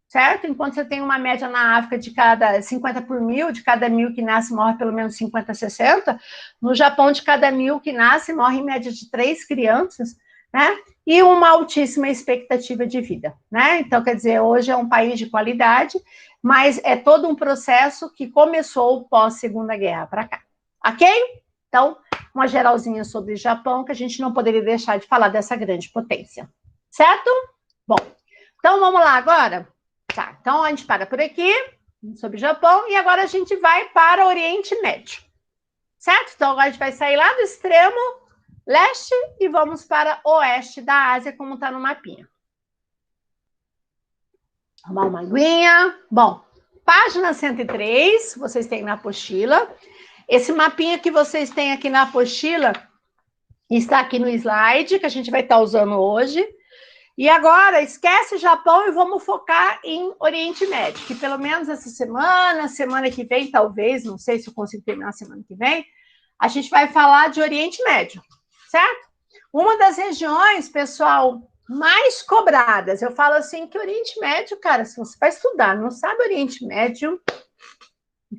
certo? Enquanto você tem uma média na África de cada 50 por mil, de cada 1.000 que nasce, morre pelo menos 50, 60. No Japão, de cada 1.000 que nasce, morre em média de 3 crianças, né? E uma altíssima expectativa de vida, né? Então, quer dizer, hoje é um país de qualidade, mas é todo um processo que começou pós-Segunda Guerra para cá, ok? Então, uma geralzinha sobre o Japão, que a gente não poderia deixar de falar dessa grande potência, certo? Bom, então vamos lá agora? Tá, então a gente para por aqui, sobre o Japão, e agora a gente vai para o Oriente Médio, certo? Então agora a gente vai sair lá do extremo leste e vamos para o oeste da Ásia, como está no mapinha. Tomar uma aguinha. Bom, página 103, vocês têm na apostila. Esse mapinha que vocês têm aqui na apostila está aqui no slide, que a gente vai estar usando hoje. E agora, esquece Japão e vamos focar em Oriente Médio, que pelo menos essa semana que vem, talvez, não sei se eu consigo terminar a semana que vem, a gente vai falar de Oriente Médio, certo? Uma das regiões, pessoal, mais cobradas, eu falo assim que Oriente Médio, cara, se você vai estudar, não sabe Oriente Médio,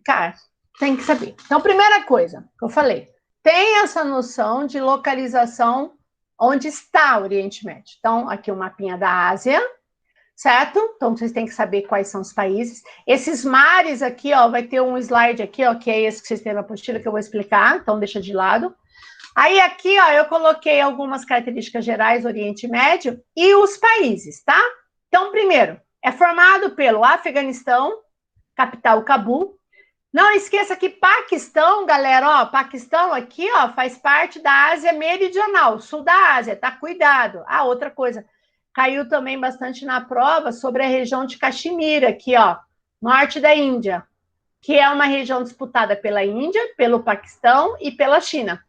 cara, tem que saber. Então, primeira coisa que eu falei, tem essa noção de localização onde está o Oriente Médio. Então, aqui o mapinha da Ásia, certo? Então, vocês têm que saber quais são os países. Esses mares aqui, ó, vai ter um slide aqui, ó, que é esse que vocês têm na apostila, que eu vou explicar, então deixa de lado. Aí aqui, ó, eu coloquei algumas características gerais do Oriente Médio e os países, tá? Então, primeiro, é formado pelo Afeganistão, capital Cabul. Não esqueça que Paquistão, galera, ó, Paquistão aqui, ó, faz parte da Ásia Meridional, sul da Ásia, tá? Cuidado. Ah, outra coisa, caiu também bastante na prova sobre a região de Caxemira, aqui, ó, norte da Índia, que é uma região disputada pela Índia, pelo Paquistão e pela China,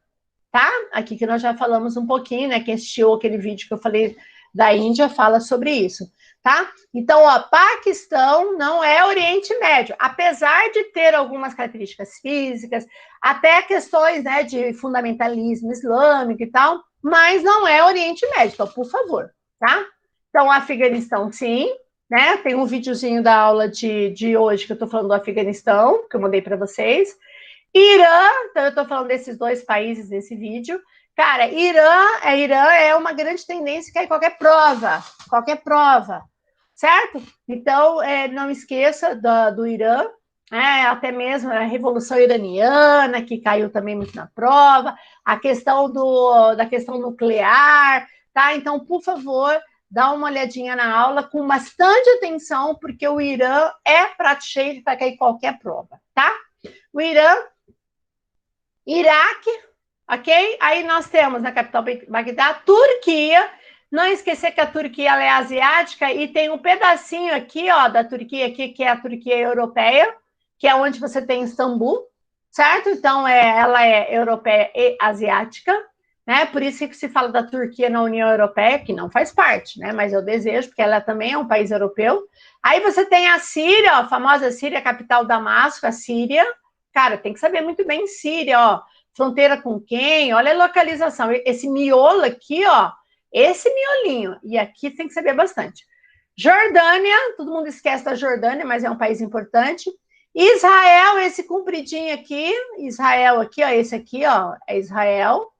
tá? Aqui que nós já falamos um pouquinho, né? Quem assistiu aquele vídeo que eu falei da Índia fala sobre isso, tá? Então, ó, Paquistão não é Oriente Médio, apesar de ter algumas características físicas, até questões, né, de fundamentalismo islâmico e tal, mas não é Oriente Médio, então, por favor, tá? Então, Afeganistão, sim, né? Tem um videozinho da aula de hoje que eu tô falando do Afeganistão, que eu mandei para vocês. Irã, então eu estou falando desses dois países nesse vídeo. Cara, Irã é uma grande tendência que é qualquer prova, certo? Então, não esqueça do Irã, até mesmo a Revolução Iraniana, que caiu também muito na prova, a questão da questão nuclear, tá? Então, por favor, dá uma olhadinha na aula com bastante atenção, porque o Irã é prato cheio para cair qualquer prova, tá? O Irã, Iraque, ok? Aí nós temos na capital Bagdá, Turquia. Não esquecer que a Turquia ela é asiática e tem um pedacinho aqui, ó, da Turquia aqui, que é a Turquia europeia, que é onde você tem Istambul, certo? Então, ela é europeia e asiática, né? Por isso que se fala da Turquia na União Europeia, que não faz parte, né? Mas eu desejo, porque ela também é um país europeu. Aí você tem a Síria, a famosa Síria, a capital Damasco, a Síria. Cara, tem que saber muito bem Síria, ó. Fronteira com quem? Olha a localização. Esse miolo aqui, ó. Esse miolinho. E aqui tem que saber bastante. Jordânia, todo mundo esquece da Jordânia, mas é um país importante. Israel, esse compridinho aqui. Israel aqui, ó. Esse aqui, ó, é Israel.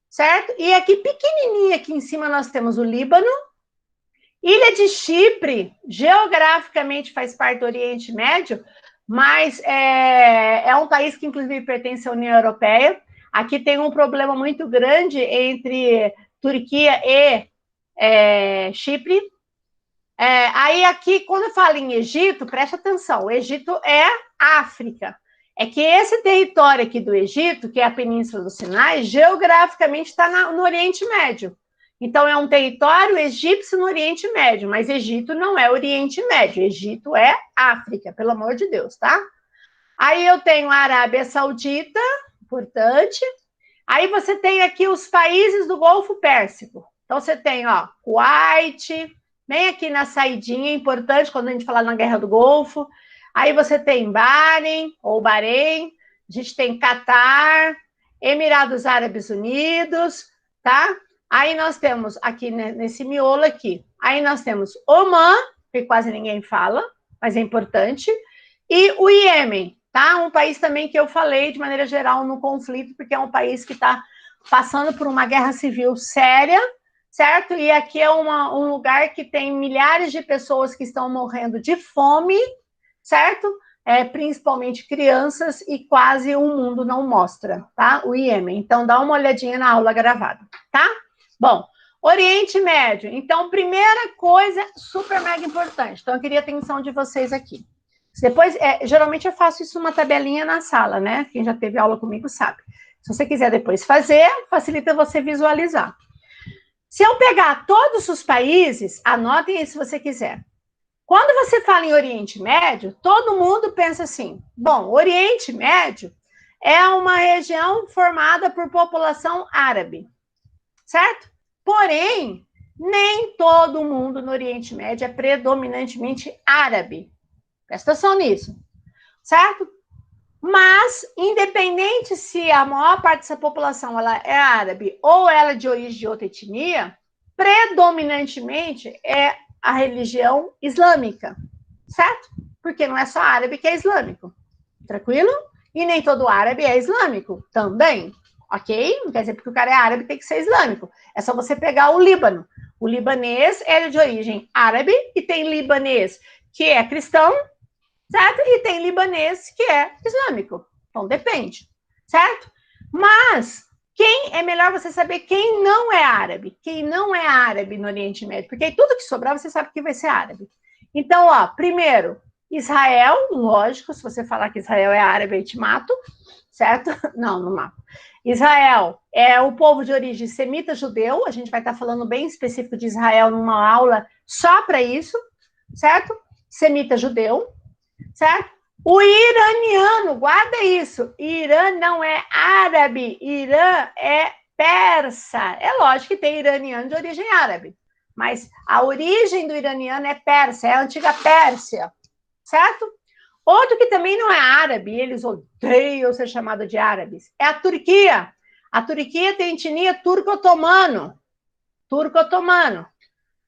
Certo? E aqui, pequenininho, aqui em cima, nós temos o Líbano. Ilha de Chipre, geograficamente faz parte do Oriente Médio, mas é um país que, inclusive, pertence à União Europeia. Aqui tem um problema muito grande entre Turquia e Chipre. Aí, aqui, quando eu falo em Egito, preste atenção, o Egito é África. É que esse território aqui do Egito, que é a Península do Sinai, geograficamente está no Oriente Médio. Então, é um território egípcio no Oriente Médio, mas Egito não é Oriente Médio, Egito é África, pelo amor de Deus, tá? Aí eu tenho a Arábia Saudita, importante. Aí você tem aqui os países do Golfo Pérsico. Então, você tem, ó, Kuwait, bem aqui na saidinha, importante quando a gente falar na Guerra do Golfo. Aí você tem Bahrein, ou Bahrein, a gente tem Catar, Emirados Árabes Unidos, tá? Aí nós temos aqui, nesse miolo aqui, aí nós temos Omã, que quase ninguém fala, mas é importante, e o Iêmen, tá? Um país também que eu falei de maneira geral no conflito, porque é um país que está passando por uma guerra civil séria, certo? E aqui é um lugar que tem milhares de pessoas que estão morrendo de fome, certo? Principalmente crianças, e quase o mundo não mostra, tá? O Iêmen. Então, dá uma olhadinha na aula gravada, tá? Bom, Oriente Médio. Então, primeira coisa, super mega importante. Então, eu queria a atenção de vocês aqui. Depois, geralmente eu faço isso numa tabelinha na sala, né? Quem já teve aula comigo sabe. Se você quiser depois fazer, facilita você visualizar. Se eu pegar todos os países, anotem aí se você quiser. Quando você fala em Oriente Médio, todo mundo pensa assim, bom, Oriente Médio é uma região formada por população árabe, certo? Porém, nem todo mundo no Oriente Médio é predominantemente árabe. Presta atenção nisso, certo? Mas, independente se a maior parte dessa população ela é árabe ou ela é de origem de outra etnia, predominantemente é a religião islâmica, certo? Porque não é só árabe que é islâmico, tranquilo? E nem todo árabe é islâmico também, ok? Não quer dizer porque o cara é árabe tem que ser islâmico. É só você pegar o Líbano. O libanês é de origem árabe e tem libanês que é cristão, certo? E tem libanês que é islâmico. Então, depende, certo? Mas é melhor você saber quem não é árabe. Quem não é árabe no Oriente Médio. Porque aí tudo que sobrar, você sabe que vai ser árabe. Então, ó, primeiro, Israel, lógico, se você falar que Israel é árabe, eu te mato, certo? Não, não mato. Israel é o povo de origem semita judeu. A gente vai estar falando bem específico de Israel numa aula só para isso, certo? Semita judeu. Certo? O iraniano, guarda isso, Irã não é árabe, Irã é persa. É lógico que tem iraniano de origem árabe, mas a origem do iraniano é persa, é a antiga Pérsia, certo? Outro que também não é árabe, eles odeiam ser chamado de árabes, é a Turquia. A Turquia tem etnia turco-otomano. Turco-otomano.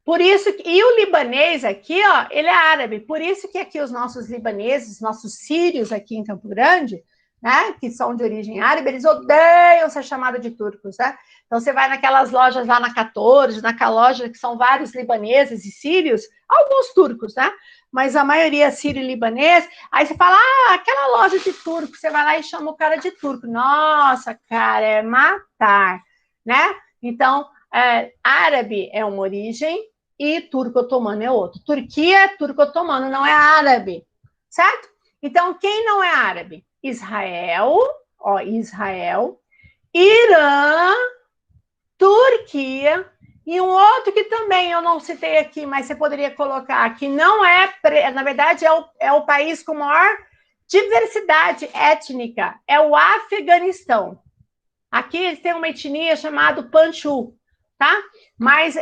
Por isso, e o libanês aqui, ó, ele é árabe. Por isso que aqui os nossos libaneses, nossos sírios aqui em Campo Grande, né, que são de origem árabe, eles odeiam ser chamados de turcos, né? Então você vai naquelas lojas lá na 14, naquela loja que são vários libaneses e sírios, alguns turcos, né? Mas a maioria é sírio e libanês. Aí você fala, aquela loja de turco, você vai lá e chama o cara de turco. Nossa, cara, é matar, né? Então, árabe é uma origem, e turco-otomano é outro. Turquia é turco-otomano, não é árabe, certo? Então, quem não é árabe? Israel, ó, Israel, Irã, Turquia, e um outro que também eu não citei aqui, mas você poderia colocar, que não é, na verdade, é o país com maior diversidade étnica, é o Afeganistão. Aqui eles têm uma etnia chamada Panchu, tá? Mas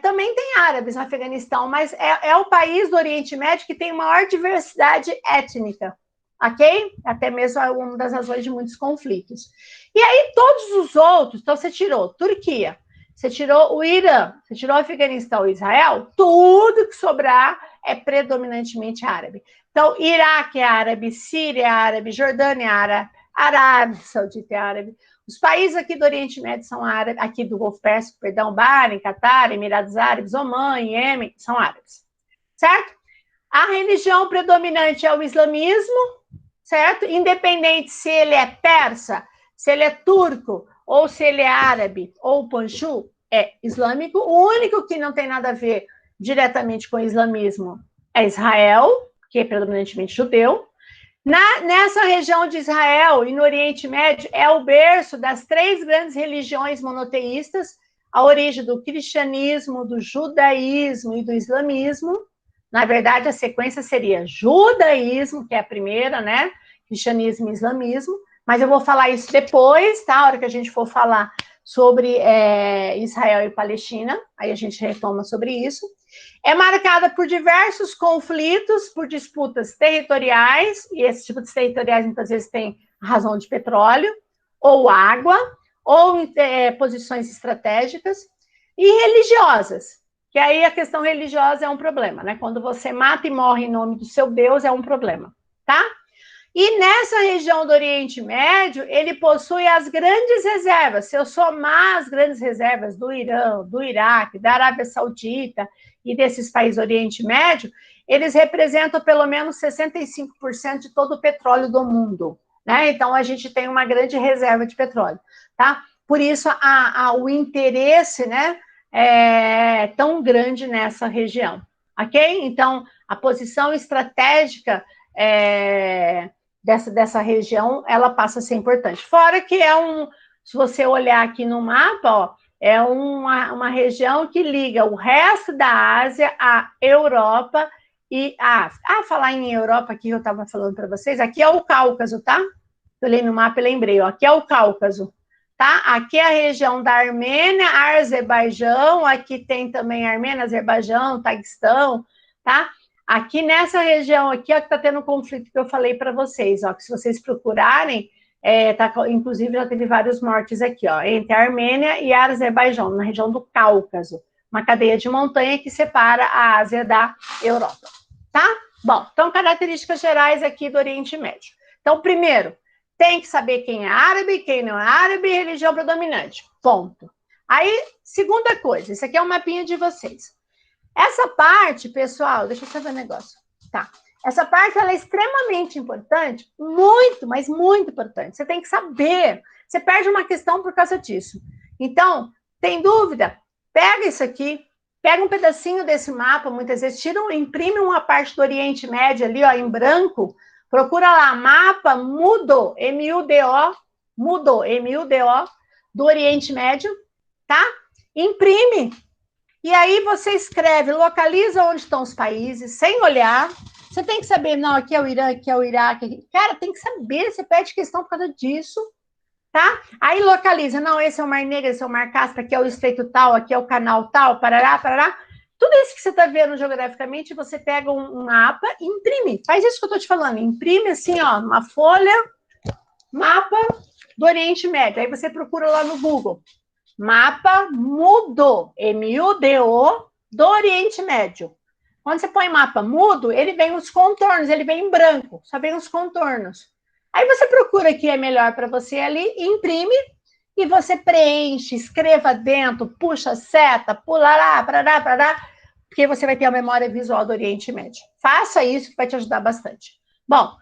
também tem árabes no Afeganistão, mas é o país do Oriente Médio que tem maior diversidade étnica, ok? Até mesmo é uma das razões de muitos conflitos. E aí todos os outros, então você tirou Turquia, você tirou o Irã, você tirou o Afeganistão e Israel, tudo que sobrar é predominantemente árabe. Então, Iraque é árabe, Síria é árabe, Jordânia é árabe, Arábia Saudita é árabe. Os países aqui do Oriente Médio são árabes, aqui do Golfo Pérsico, perdão, Bahrein, Catar, Emirados Árabes, Omã, Iêmen, são árabes, certo? A religião predominante é o islamismo, certo? Independente se ele é persa, se ele é turco, ou se ele é árabe, ou panchu, é islâmico. O único que não tem nada a ver diretamente com o islamismo é Israel, que é predominantemente judeu. Nessa região de Israel e no Oriente Médio é o berço das 3 grandes religiões monoteístas, a origem do cristianismo, do judaísmo e do islamismo. Na verdade, a sequência seria judaísmo, que é a primeira, né? Cristianismo e islamismo. Mas eu vou falar isso depois, tá? A hora que a gente for falar sobre Israel e Palestina, aí a gente retoma sobre isso. É marcada por diversos conflitos, por disputas territoriais, e esses disputas territoriais muitas vezes têm razão de petróleo, ou água, ou posições estratégicas, e religiosas, que aí a questão religiosa é um problema, né? Quando você mata e morre em nome do seu Deus, é um problema, tá? E nessa região do Oriente Médio, ele possui as grandes reservas. Se eu somar as grandes reservas do Irã, do Iraque, da Arábia Saudita e desses países do Oriente Médio, eles representam pelo menos 65% de todo o petróleo do mundo, né? Então, a gente tem uma grande reserva de petróleo, tá? Por isso, o interesse, né, é tão grande nessa região, ok? Então, a posição estratégica dessa região, ela passa a ser importante. Fora que se você olhar aqui no mapa, ó, é uma região que liga o resto da Ásia à Europa e a África. Falar em Europa aqui, eu estava falando para vocês, aqui é o Cáucaso, tá? Eu olhei no mapa e lembrei, ó, aqui é o Cáucaso, tá? Aqui é a região da Armênia, Azerbaijão, aqui tem também Armênia, Azerbaijão, Taguistão, tá? Aqui nessa região aqui, ó, que está tendo um conflito que eu falei para vocês, ó, que se vocês procurarem, inclusive já teve vários mortes aqui, ó, entre a Armênia e a Azerbaijão, na região do Cáucaso, uma cadeia de montanha que separa a Ásia da Europa, tá? Bom, então características gerais aqui do Oriente Médio. Então, primeiro, tem que saber quem é árabe, quem não é árabe e religião predominante, ponto. Aí, segunda coisa, isso aqui é um mapinha de vocês. Essa parte, pessoal, deixa eu só ver um negócio. Tá. Essa parte, ela é extremamente importante, muito, mas muito importante. Você tem que saber. Você perde uma questão por causa disso. Então, tem dúvida? Pega isso aqui, pega um pedacinho desse mapa, muitas vezes, imprime uma parte do Oriente Médio ali, ó, em branco, procura lá, mapa mudo, M-U-D-O, mudo, M-U-D-O, do Oriente Médio, tá? Imprime. E aí você escreve, localiza onde estão os países, sem olhar. Você tem que saber, não, aqui é o Irã, aqui é o Iraque. Cara, tem que saber, você perde questão por causa disso, tá? Aí localiza, não, esse é o Mar Negro, esse é o Mar Cáspio, aqui é o estreito tal, aqui é o canal tal, parará, parará. Tudo isso que você está vendo geograficamente, você pega um mapa e imprime. Faz isso que eu estou te falando, imprime assim, ó, numa folha, mapa do Oriente Médio. Aí você procura lá no Google. Mapa mudo, M-U-D-O, do Oriente Médio. Quando você põe mapa mudo, ele vem os contornos, ele vem em branco, só vem os contornos. Aí você procura o que é melhor para você ali, imprime, e você preenche, escreva dentro, puxa a seta, pula lá, parará, porque você vai ter a memória visual do Oriente Médio. Faça isso, que vai te ajudar bastante. Bom,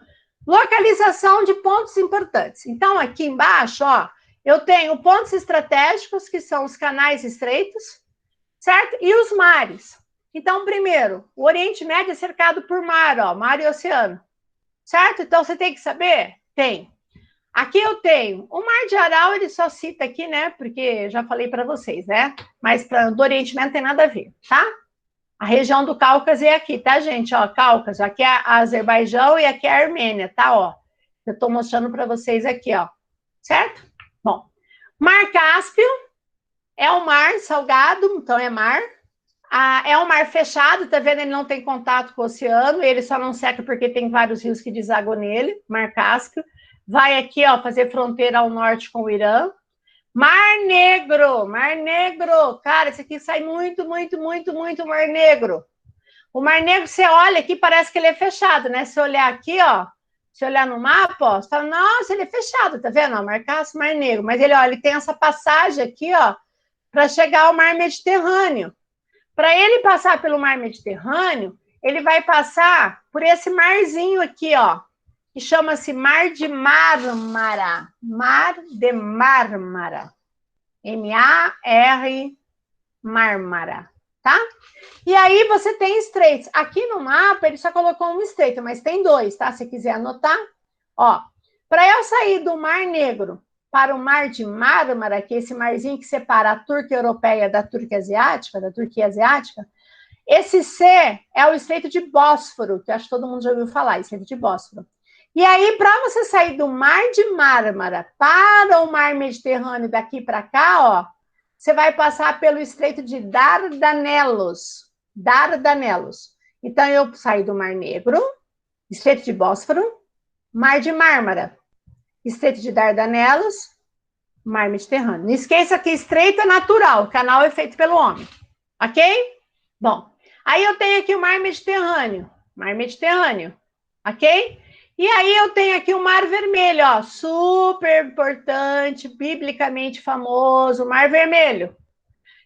localização de pontos importantes. Então, aqui embaixo, ó, eu tenho pontos estratégicos, que são os canais estreitos, certo? E os mares. Então, primeiro, o Oriente Médio é cercado por mar, ó, mar e oceano, certo? Então, você tem que saber? Tem. Aqui eu tenho o Mar de Aral, ele só cita aqui, né? Porque já falei para vocês, né? Mas do Oriente Médio não tem nada a ver, tá? A região do Cáucaso é aqui, tá, gente? Ó, Cáucaso, aqui é a Azerbaijão e aqui é a Armênia, tá? Ó, eu tô mostrando para vocês aqui, ó, certo? Bom, Mar Cáspio é um mar salgado, então é mar. É um mar fechado, tá vendo? Ele não tem contato com o oceano, ele só não seca porque tem vários rios que desaguam nele, Mar Cáspio. Vai aqui, ó, fazer fronteira ao norte com o Irã. Mar Negro, cara, esse aqui sai muito Mar Negro. O Mar Negro, você olha aqui, parece que ele é fechado, né? Se olhar aqui, ó, se olhar no mapa, ó, você fala, nossa, ele é fechado, tá vendo? Ó, Mar Cáspio, Mar Negro. Mas ele, ó, ele tem essa passagem aqui, ó, para chegar ao Mar Mediterrâneo. Para ele passar pelo Mar Mediterrâneo, ele vai passar por esse marzinho aqui, ó, que chama-se Mar de Mármara. Mar de Mármara. M-A-R Mármara, tá? E aí você tem estreitos. Aqui no mapa ele só colocou um estreito, mas tem dois, tá? Se quiser anotar. Ó, para eu sair do Mar Negro para o Mar de Mármara, que é esse marzinho que separa a Turquia europeia da Turquia asiática, esse C é o Estreito de Bósforo, que acho que todo mundo já ouviu falar, Estreito de Bósforo. E aí, para você sair do Mar de Mármara para o Mar Mediterrâneo, daqui para cá, ó, você vai passar pelo Estreito de Dardanelos. Dardanelos. Então, eu saio do Mar Negro, Estreito de Bósforo, Mar de Mármara, Estreito de Dardanelos, Mar Mediterrâneo. Não esqueça que estreito é natural, o canal é feito pelo homem. Ok? Bom, aí eu tenho aqui o Mar Mediterrâneo. Mar Mediterrâneo. Ok? E aí eu tenho aqui o Mar Vermelho, ó, super importante, biblicamente famoso, Mar Vermelho.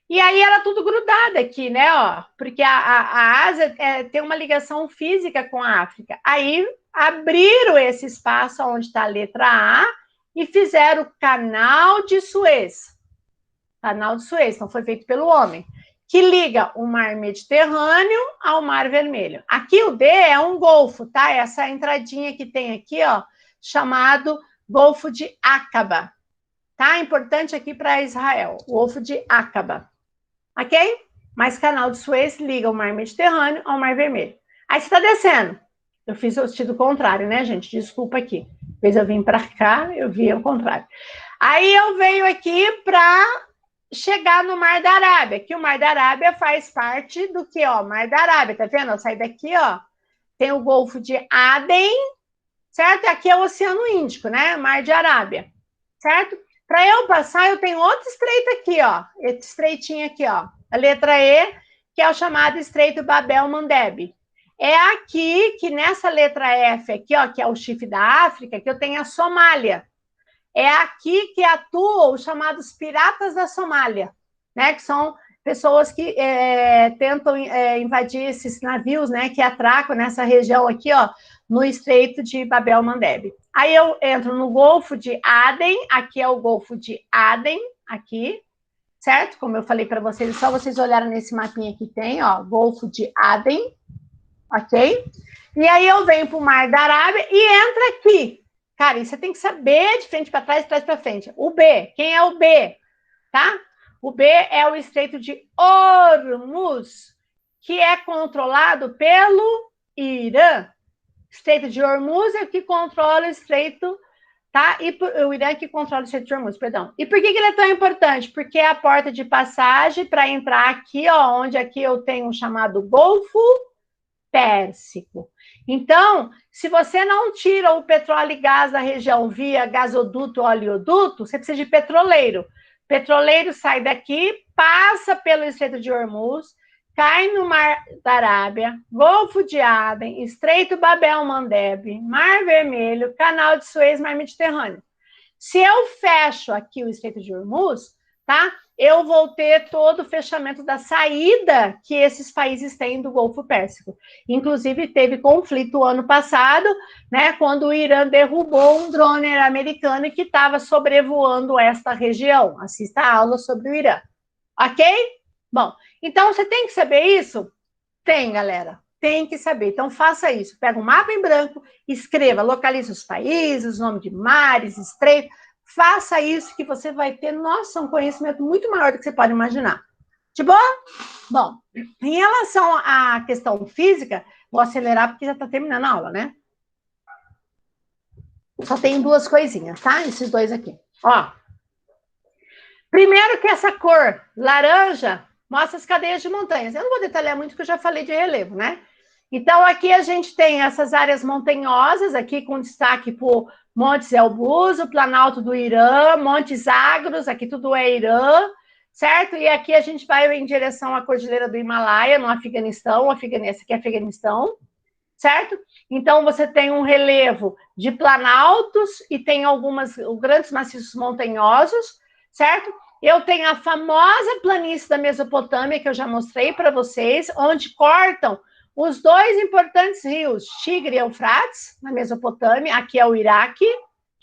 E aí era tudo grudado aqui, né? Ó, porque a Ásia tem uma ligação física com a África. Aí abriram esse espaço onde está a letra A e fizeram o Canal de Suez. Canal de Suez, então foi feito pelo homem, que liga o Mar Mediterrâneo ao Mar Vermelho. Aqui o D é um golfo, tá? Essa entradinha que tem aqui, ó, chamado Golfo de Acaba. Tá? Importante aqui para Israel, o Golfo de Acaba. Ok? Mas Canal de Suez liga o Mar Mediterrâneo ao Mar Vermelho. Aí você está descendo. Eu fiz o sentido contrário, né, gente? Desculpa aqui. Depois eu vim para cá, eu vi ao contrário. Aí eu venho aqui para chegar no Mar da Arábia, que o Mar da Arábia faz parte do que, ó? Mar da Arábia, tá vendo? Eu saio daqui, ó. Tem o Golfo de Aden, certo? Aqui é o Oceano Índico, né? Mar de Arábia, certo? Para eu passar, eu tenho outro estreito aqui, ó. Esse estreitinho aqui, ó. A letra E, que é o chamado Estreito Babel-Mandeb. É aqui que nessa letra F aqui, ó, que é o chifre da África, que eu tenho a Somália. É aqui que atuam os chamados piratas da Somália, né? Que são pessoas que tentam invadir esses navios, né? Que atracam nessa região aqui, ó, no Estreito de Babel-Mandeb. Aí eu entro no Golfo de Aden, aqui é o Golfo de Aden, aqui, certo? Como eu falei para vocês, é só vocês olharem nesse mapinha que tem, ó, Golfo de Aden, ok? E aí eu venho para o Mar da Arábia e entro aqui. Cara, isso você tem que saber de frente para trás, de trás para frente. O B, quem é o B? Tá? O B é o Estreito de Hormuz, que é controlado pelo Irã. Estreito de Hormuz é o que controla o Estreito, tá? E o Irã que controla o Estreito de Hormuz, perdão. E por que ele é tão importante? Porque é a porta de passagem para entrar aqui, ó, onde aqui eu tenho um chamado Golfo Pérsico. Então, se você não tira o petróleo e gás da região via gasoduto ou oleoduto, você precisa de petroleiro. Petroleiro sai daqui, passa pelo Estreito de Hormuz, cai no Mar da Arábia, Golfo de Aden, Estreito Babel-Mandeb, Mar Vermelho, Canal de Suez, Mar Mediterrâneo. Se eu fecho aqui o Estreito de Hormuz, tá? Eu vou ter todo o fechamento da saída que esses países têm do Golfo Pérsico. Inclusive, teve conflito ano passado, né, quando o Irã derrubou um drone americano que estava sobrevoando esta região. Assista a aula sobre o Irã. Ok? Bom, então você tem que saber isso? Tem, galera. Tem que saber. Então, faça isso. Pega um mapa em branco, escreva, localize os países, nome de mares, estreitos. Faça isso que você vai ter, nossa, um conhecimento muito maior do que você pode imaginar. De boa? Bom, em relação à questão física, vou acelerar porque já está terminando a aula, né? Só tem duas coisinhas, tá? Esses dois aqui. Ó. Primeiro que essa cor laranja mostra as cadeias de montanhas. Eu não vou detalhar muito, porque eu já falei de relevo, né? Então, aqui a gente tem essas áreas montanhosas, aqui com destaque por Montes Elbrus, o Planalto do Irã, Montes Agros, aqui tudo é Irã, certo? E aqui a gente vai em direção à Cordilheira do Himalaia, no Afeganistão, esse aqui é Afeganistão, certo? Então, você tem um relevo de planaltos e tem algumas grandes maciços montanhosos, certo? Eu tenho a famosa planície da Mesopotâmia, que eu já mostrei para vocês, onde cortam os dois importantes rios, Tigre e Eufrates, na Mesopotâmia, aqui é o Iraque,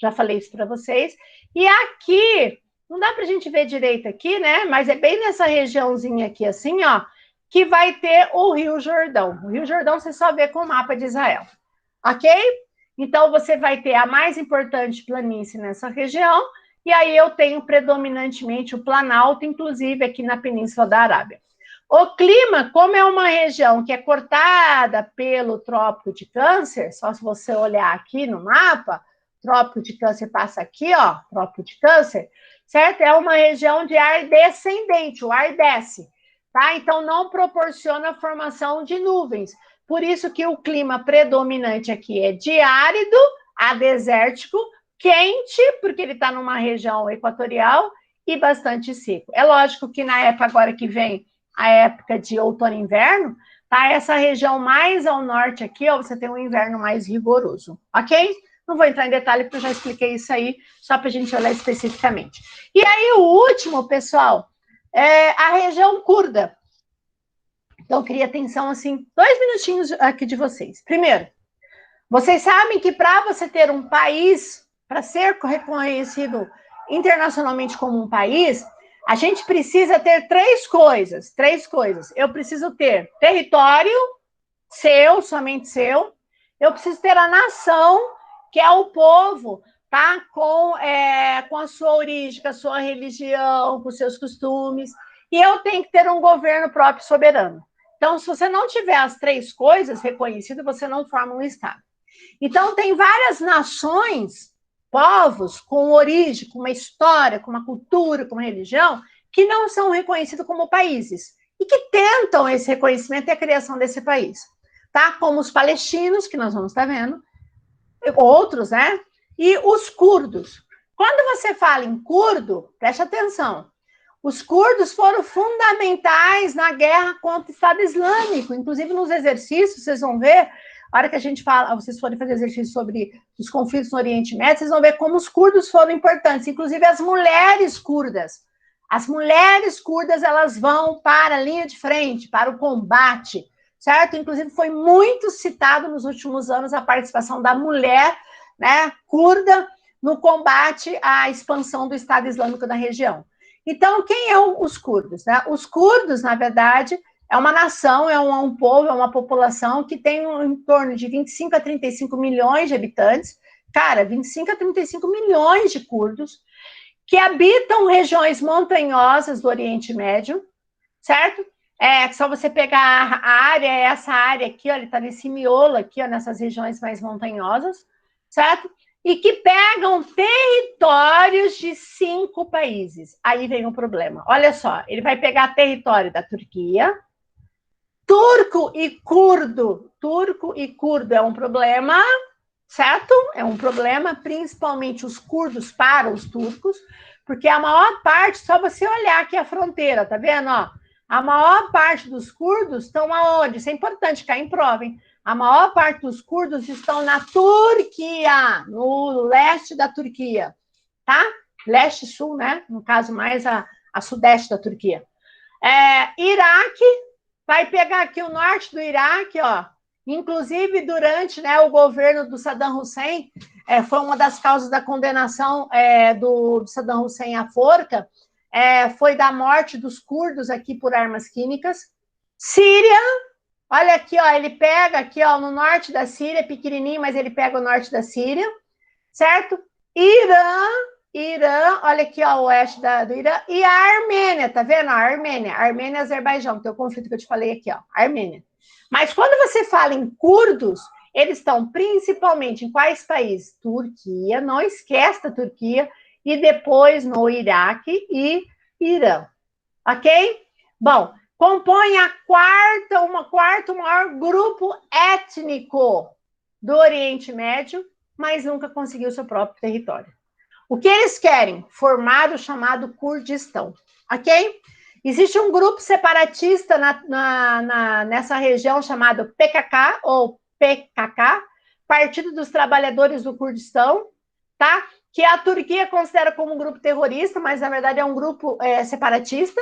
já falei isso para vocês, e aqui, não dá para a gente ver direito aqui, né, mas é bem nessa regiãozinha aqui, assim, ó, que vai ter o Rio Jordão. O Rio Jordão você só vê com o mapa de Israel, ok? Então, você vai ter a mais importante planície nessa região, e aí eu tenho predominantemente o Planalto, inclusive aqui na Península da Arábia. O clima, como é uma região que é cortada pelo Trópico de Câncer, só se você olhar aqui no mapa, Trópico de Câncer passa aqui, ó, Trópico de Câncer, certo? É uma região de ar descendente, o ar desce. tá? Então, não proporciona a formação de nuvens. Por isso que o clima predominante aqui é de árido a desértico, quente, porque ele está numa região equatorial, e bastante seco. É lógico que na época agora que vem, a época de outono e inverno, tá? Essa região mais ao norte aqui, ó, você tem um inverno mais rigoroso, ok? Não vou entrar em detalhe, porque eu já expliquei isso aí, só para a gente olhar especificamente. E aí, o último, pessoal, é a região curda. Então, eu queria atenção, assim, 2 minutinhos aqui de vocês. Primeiro, vocês sabem que para você ter um país, para ser reconhecido internacionalmente como um país, a gente precisa ter três coisas. Eu preciso ter território seu, somente seu. Eu preciso ter a nação, que é o povo, tá? Com a sua origem, com a sua religião, com os seus costumes. E eu tenho que ter um governo próprio soberano. Então, se você não tiver as três coisas reconhecidas, você não forma um Estado. Então, tem várias nações, povos, com origem, com uma história, com uma cultura, com uma religião, que não são reconhecidos como países e que tentam esse reconhecimento e a criação desse país. Tá? Como os palestinos, que nós vamos estar vendo, outros, né? E os curdos. Quando você fala em curdo, preste atenção, os curdos foram fundamentais na guerra contra o Estado Islâmico, inclusive nos exercícios, vocês vão ver, a hora que a gente fala, vocês forem fazer exercício sobre os conflitos no Oriente Médio, vocês vão ver como os curdos foram importantes, inclusive as mulheres curdas. As mulheres curdas, elas vão para a linha de frente, para o combate, certo? Inclusive, foi muito citado nos últimos anos a participação da mulher, né, curda no combate à expansão do Estado Islâmico da região. Então, quem são os curdos? Né? Os curdos, na verdade, é uma nação, é um povo, é uma população que tem em torno de 25 a 35 milhões de habitantes. Cara, 25 a 35 milhões de curdos que habitam regiões montanhosas do Oriente Médio, certo? Só você pegar a área, essa área aqui, ó, ele está nesse miolo aqui, ó, nessas regiões mais montanhosas, certo? E que pegam territórios de 5 países. Aí vem o problema. Olha só, ele vai pegar território da Turquia, turco e curdo é um problema, certo? É um problema, principalmente os curdos para os turcos, porque a maior parte, só você olhar aqui a fronteira, tá vendo? Ó, a maior parte dos curdos estão aonde? Isso é importante, cair em prova, hein? A maior parte dos curdos estão na Turquia, no leste da Turquia, tá? Leste-sul, né? No caso, mais a sudeste da Turquia. Iraque, vai pegar aqui o norte do Iraque, ó. Inclusive, durante, né, o governo do Saddam Hussein, foi uma das causas da condenação do Saddam Hussein à forca, foi da morte dos curdos aqui por armas químicas. Síria, olha aqui, ó, ele pega aqui, ó, no norte da Síria, pequenininho, mas ele pega o norte da Síria, certo? Irã, olha aqui, ó, o oeste do Irã, e a Armênia, tá vendo? A Armênia e Azerbaijão, tem o conflito que eu te falei aqui, ó, Armênia. Mas quando você fala em curdos, eles estão principalmente em quais países? Turquia, não esquece da Turquia, e depois no Iraque e Irã, ok? Bom, compõe o quarto maior grupo étnico do Oriente Médio, mas nunca conseguiu seu próprio território. O que eles querem? Formar o chamado Kurdistão, ok? Existe um grupo separatista nessa região chamado PKK, ou PKK, Partido dos Trabalhadores do Kurdistão, tá? Que a Turquia considera como um grupo terrorista, mas na verdade é um grupo separatista,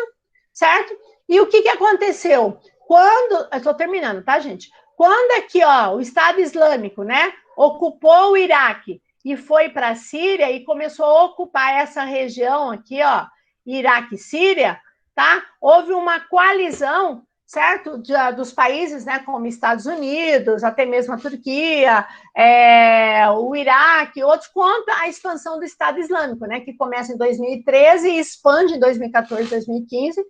certo? E o que aconteceu? Eu estou terminando, tá, gente? Quando aqui, ó, o Estado Islâmico, né, ocupou o Iraque e foi para a Síria e começou a ocupar essa região aqui, ó, Iraque e Síria, tá? Houve uma coalizão, certo? Dos países, né, como Estados Unidos, até mesmo a Turquia, o Iraque, outros, contra a expansão do Estado Islâmico, né, que começa em 2013 e expande em 2014, 2015,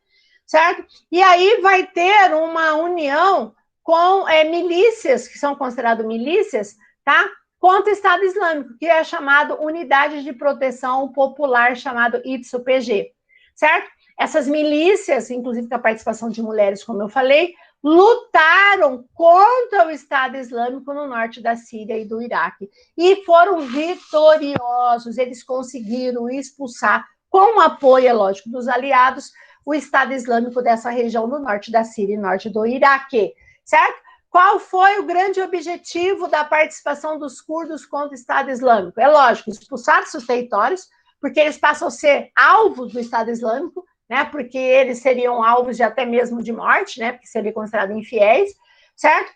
certo? E aí vai ter uma união com milícias, que são consideradas milícias, tá? Contra o Estado Islâmico, que é chamado Unidade de Proteção Popular, chamado ITSO-PG, certo? Essas milícias, inclusive com a participação de mulheres, como eu falei, lutaram contra o Estado Islâmico no norte da Síria e do Iraque. E foram vitoriosos. Eles conseguiram expulsar, com o apoio, é lógico, dos aliados, o Estado Islâmico dessa região do norte da Síria e norte do Iraque. Certo? Qual foi o grande objetivo da participação dos curdos contra o Estado Islâmico? É lógico, expulsar seus territórios, porque eles passam a ser alvos do Estado Islâmico, né? Porque eles seriam alvos de até mesmo de morte, né? Porque seriam considerados infiéis, certo?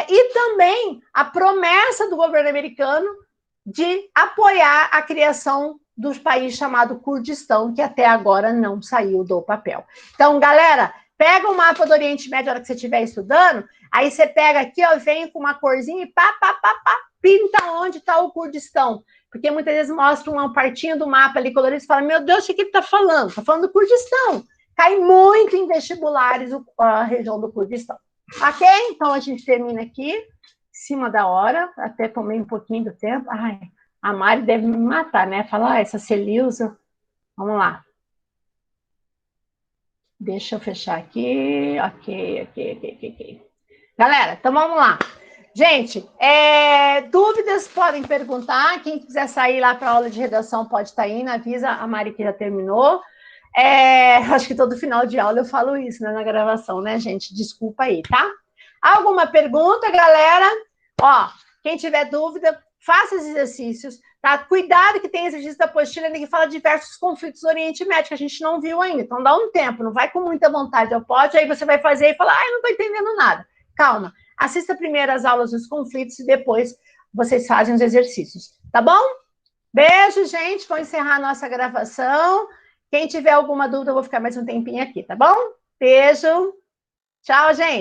E também a promessa do governo americano de apoiar a criação do país chamado Kurdistão, que até agora não saiu do papel. Então, galera, pega o mapa do Oriente Médio na hora que você estiver estudando, aí você pega aqui, ó, vem com uma corzinha e pinta onde está o Kurdistão. Porque muitas vezes mostra uma partinha do mapa ali colorido e fala, meu Deus, o que ele está falando? Está falando do Kurdistão. Cai muito em vestibulares a região do Kurdistão. Ok? Então a gente termina aqui, em cima da hora, até tomei um pouquinho do tempo. Ai, a Mari deve me matar, né? Falar, essa Celilza. Vamos lá. Deixa eu fechar aqui. Ok. Galera, então vamos lá. Gente, dúvidas podem perguntar. Quem quiser sair lá para a aula de redação pode estar indo. Avisa a Mari que já terminou. Acho que todo final de aula eu falo isso, né, na gravação, né, gente? Desculpa aí, tá? Alguma pergunta, galera? Ó, quem tiver dúvida, faça os exercícios, tá? Cuidado que tem exercício da apostila que fala de diversos conflitos do Oriente Médio, que a gente não viu ainda. Então dá um tempo, não vai com muita vontade ao pote, aí você vai fazer e falar, ai, não tô entendendo nada. Calma, assista primeiro as aulas dos conflitos e depois vocês fazem os exercícios, tá bom? Beijo, gente, vou encerrar a nossa gravação. Quem tiver alguma dúvida, eu vou ficar mais um tempinho aqui, tá bom? Beijo. Tchau, gente.